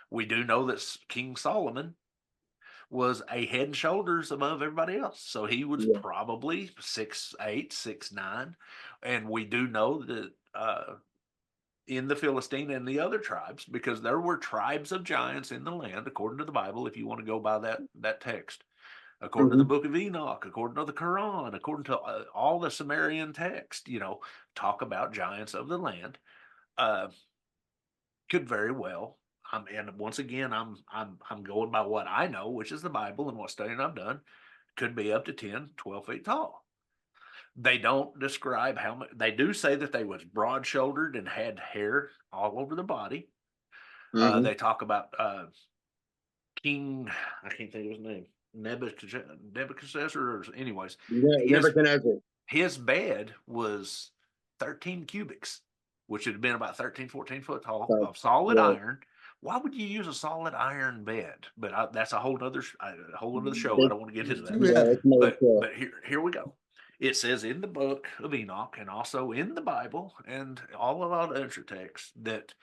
We do know that King Solomon was a head and shoulders above everybody else. So he was probably 6'8", 6'9". And we do know that in the Philistine and the other tribes, because there were tribes of giants in the land, according to the Bible, if you want to go by that text. According to the book of Enoch, according to the Quran, according to all the Sumerian text, talk about giants of the land, could very well. And once again, I'm going by what I know, which is the Bible, and what studying I've done, could be up to 10, 12 feet tall. They don't describe how much. They do say that they was broad-shouldered and had hair all over the body. They talk about King, I can't think of his name, Nebuchadnezzar, or anyways. Nebuchadnezzar. His bed was 13 cubics, which would have been about 13, 14 foot tall, of solid iron. Why would you use a solid iron bed? But that's a whole other show. I don't want to get into that. But here we go. It says in the book of Enoch, and also in the Bible, and all of our other texts, that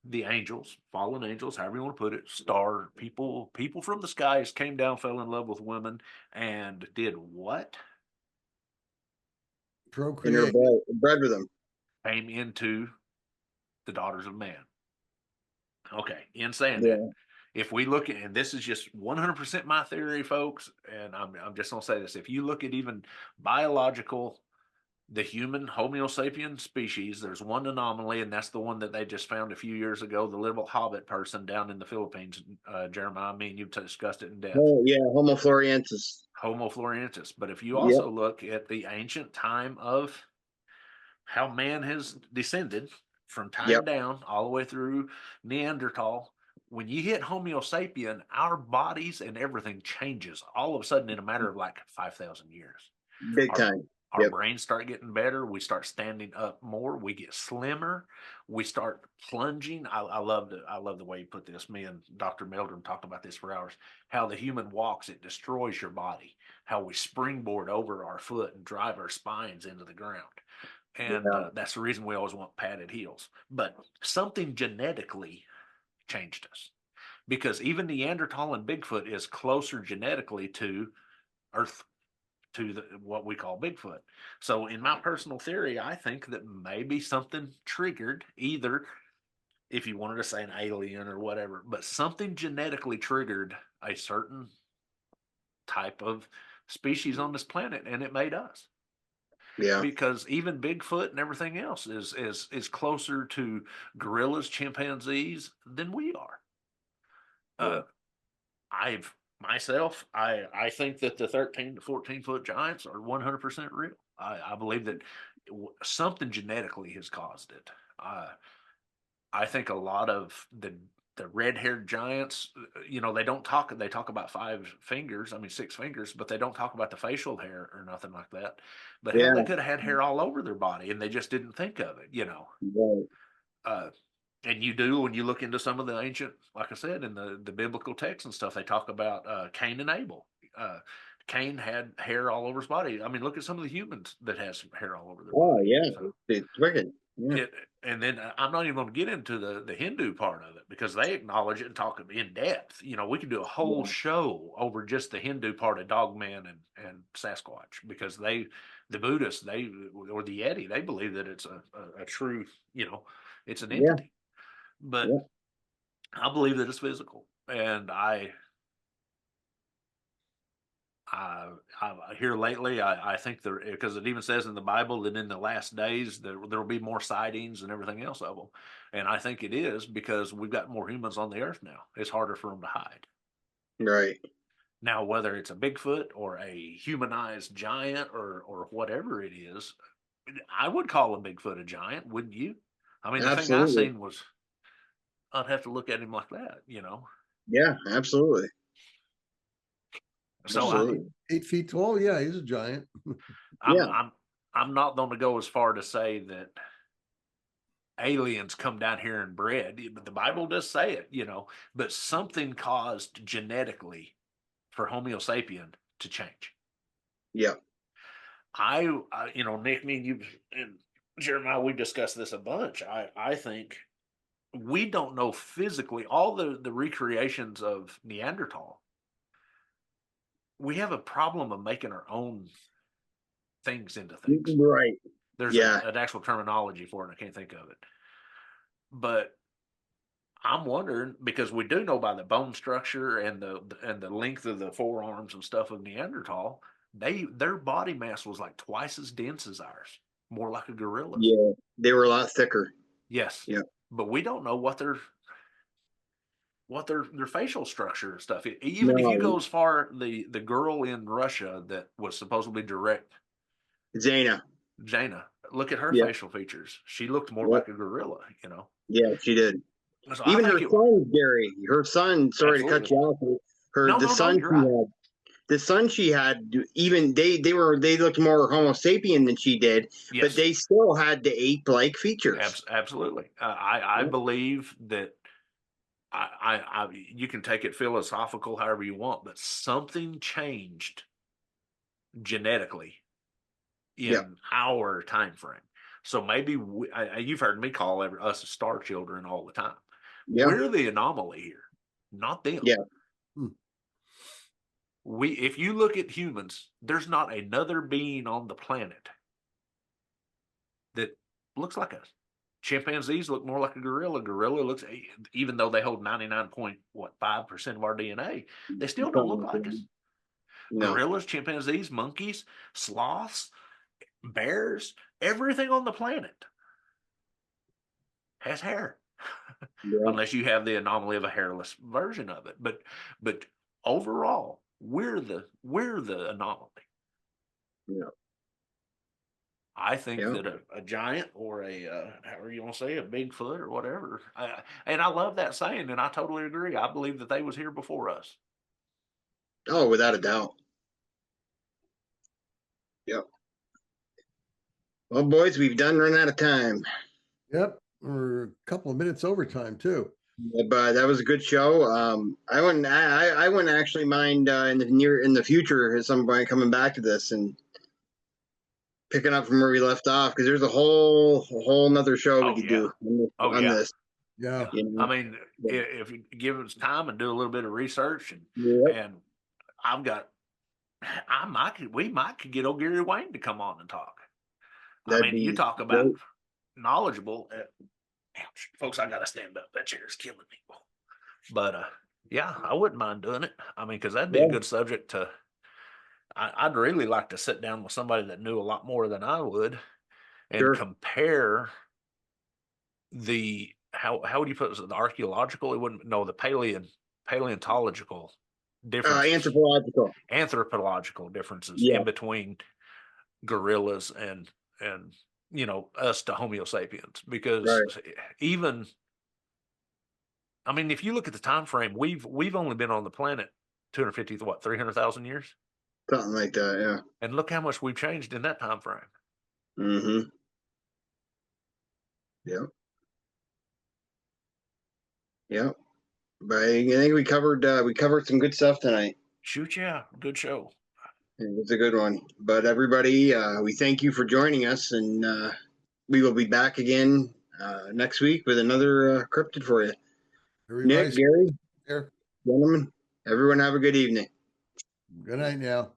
the angels, fallen angels, however you want to put it, star people from the skies came down, fell in love with women, and did what? Procreate. Bred with them. Came into the daughters of man. Okay, in saying that, if we look at, and this is just 100% my theory, folks, and I'm just going to say this, if you look at even biological, the human Homo sapiens species, there's one anomaly, and that's the one that they just found a few years ago, the little hobbit person down in the Philippines, Jeremiah, I mean, you've discussed it in depth. Oh, yeah, Homo floresiensis. Homo floresiensis. But if you also look at the ancient time of how man has descended from time down all the way through Neanderthal, when you hit Homo sapien, our bodies and everything changes all of a sudden in a matter of like 5,000 years. Big time. Our brains start getting better. We start standing up more. We get slimmer. We start plunging. I love the way you put this. Me and Dr. Meldrum talked about this for hours. How the human walks, it destroys your body. How we springboard over our foot and drive our spines into the ground. And that's the reason we always want padded heels. But something genetically changed us, because even Neanderthal and Bigfoot is closer genetically to Earth, to what we call Bigfoot. So in my personal theory, I think that maybe something triggered, either, if you wanted to say an alien or whatever, but something genetically triggered a certain type of species on this planet, and it made us. Yeah. Because even Bigfoot and everything else is closer to gorillas, chimpanzees than we are. Yeah. I think that the 13 to 14 foot giants are 100% real. I believe that something genetically has caused it. I think a lot of the red-haired giants, they don't talk. They talk about 6 fingers, but they don't talk about the facial hair or nothing like that. But hell, they could have had hair all over their body, and they just didn't think of it. Right. And you do, when you look into some of the ancient, like I said, in the biblical texts and stuff, they talk about Cain and Abel. Cain had hair all over his body. I mean, look at some of the humans that has hair all over their body. Oh yeah, So, it's wicked. Yeah. and then I'm not even going to get into the Hindu part of it, because they acknowledge it and talk in depth. We could do a whole show over just the Hindu part of Dogman and Sasquatch, because the Buddhists, or the Yeti, they believe that it's a true, it's an entity. But I believe that it's physical, and I here lately, I think because it even says in the Bible that in the last days there will be more sightings and everything else of them, and I think it is because we've got more humans on the earth now. It's harder for them to hide. Right. Now, whether it's a Bigfoot or a humanized giant or whatever it is, I would call a Bigfoot a giant, wouldn't you? I mean, the thing I seen was, I'd have to look at him like that, Yeah, absolutely. So 8 feet tall. Yeah, he's a giant. I'm not going to go as far to say that aliens come down here and bred, but the Bible does say it, but something caused genetically for Homo sapien to change. Yeah. Nick, me and you and Jeremiah, we discussed this a bunch. I think we don't know physically all the recreations of Neanderthal. We have a problem of making our own things into things. Right. There's an actual terminology for it. I can't think of it. But I'm wondering, because we do know by the bone structure and the length of the forearms and stuff of Neanderthal, their body mass was like twice as dense as ours, more like a gorilla's. Yeah, they were a lot thicker. Yes. Yeah. But we don't know what their facial structure and stuff. Even if you go as far, the girl in Russia that was supposedly direct, Jaina, look at her facial features. She looked more like a gorilla, Yeah, she did. So even her son, Gary, her son. Sorry to cut you off. The son she had, even they looked more Homo sapien than she did, but they still had the ape-like features. Absolutely. I believe that. You can take it philosophical however you want, but something changed genetically in our time frame. So maybe you've heard me call us star children all the time. Yeah. We're the anomaly here, not them. Yeah. If you look at humans, there's not another being on the planet that looks like us. Chimpanzees look more like a gorilla. Gorilla looks, even though they hold 99.5% of our DNA, they still don't look like us. No. Gorillas, chimpanzees, monkeys, sloths, bears, everything on the planet has hair, unless you have the anomaly of a hairless version of it. But overall, we're the anomaly. Yeah. I think that a giant or however you want to say, a Bigfoot or whatever. And I love that saying, and I totally agree. I believe that they was here before us. Oh, without a doubt. Yep. Well, boys, we've run out of time. Yep. We're a couple of minutes overtime too. But that was a good show. I wouldn't actually mind in the future at some point coming back to this and picking up from where we left off, because there's a whole nother show we could do on this. Yeah. You know? I mean, if you give us time and do a little bit of research, Yep. and we might could get old Gary Wayne to come on and talk. That'd You be talk about great. knowledgeable. Ouch, folks, I gotta stand up. That chair is killing me. But yeah, I wouldn't mind doing it. I mean, because that'd be a good subject to. I'd really like to sit down with somebody that knew a lot more than I would, and Sure. compare the how would you put this? The archaeological? It wouldn't. No, the paleontological differences, Anthropological. differences Yeah. in between gorillas and us to Homo sapiens, because even I mean, if you look at the time frame, we've only been on the planet 250 300,000 years, Something like that. Yeah. and look how much we've changed in that time frame. Mm-hmm. Yep. Yep. But I think we covered some good stuff tonight. Shoot, yeah, good show. It was a good one. But everybody, we thank you for joining us, and we will be back again next week with another cryptid for you. Everybody's Nick, Gary, here. gentlemen, everyone have a good evening. Good night now.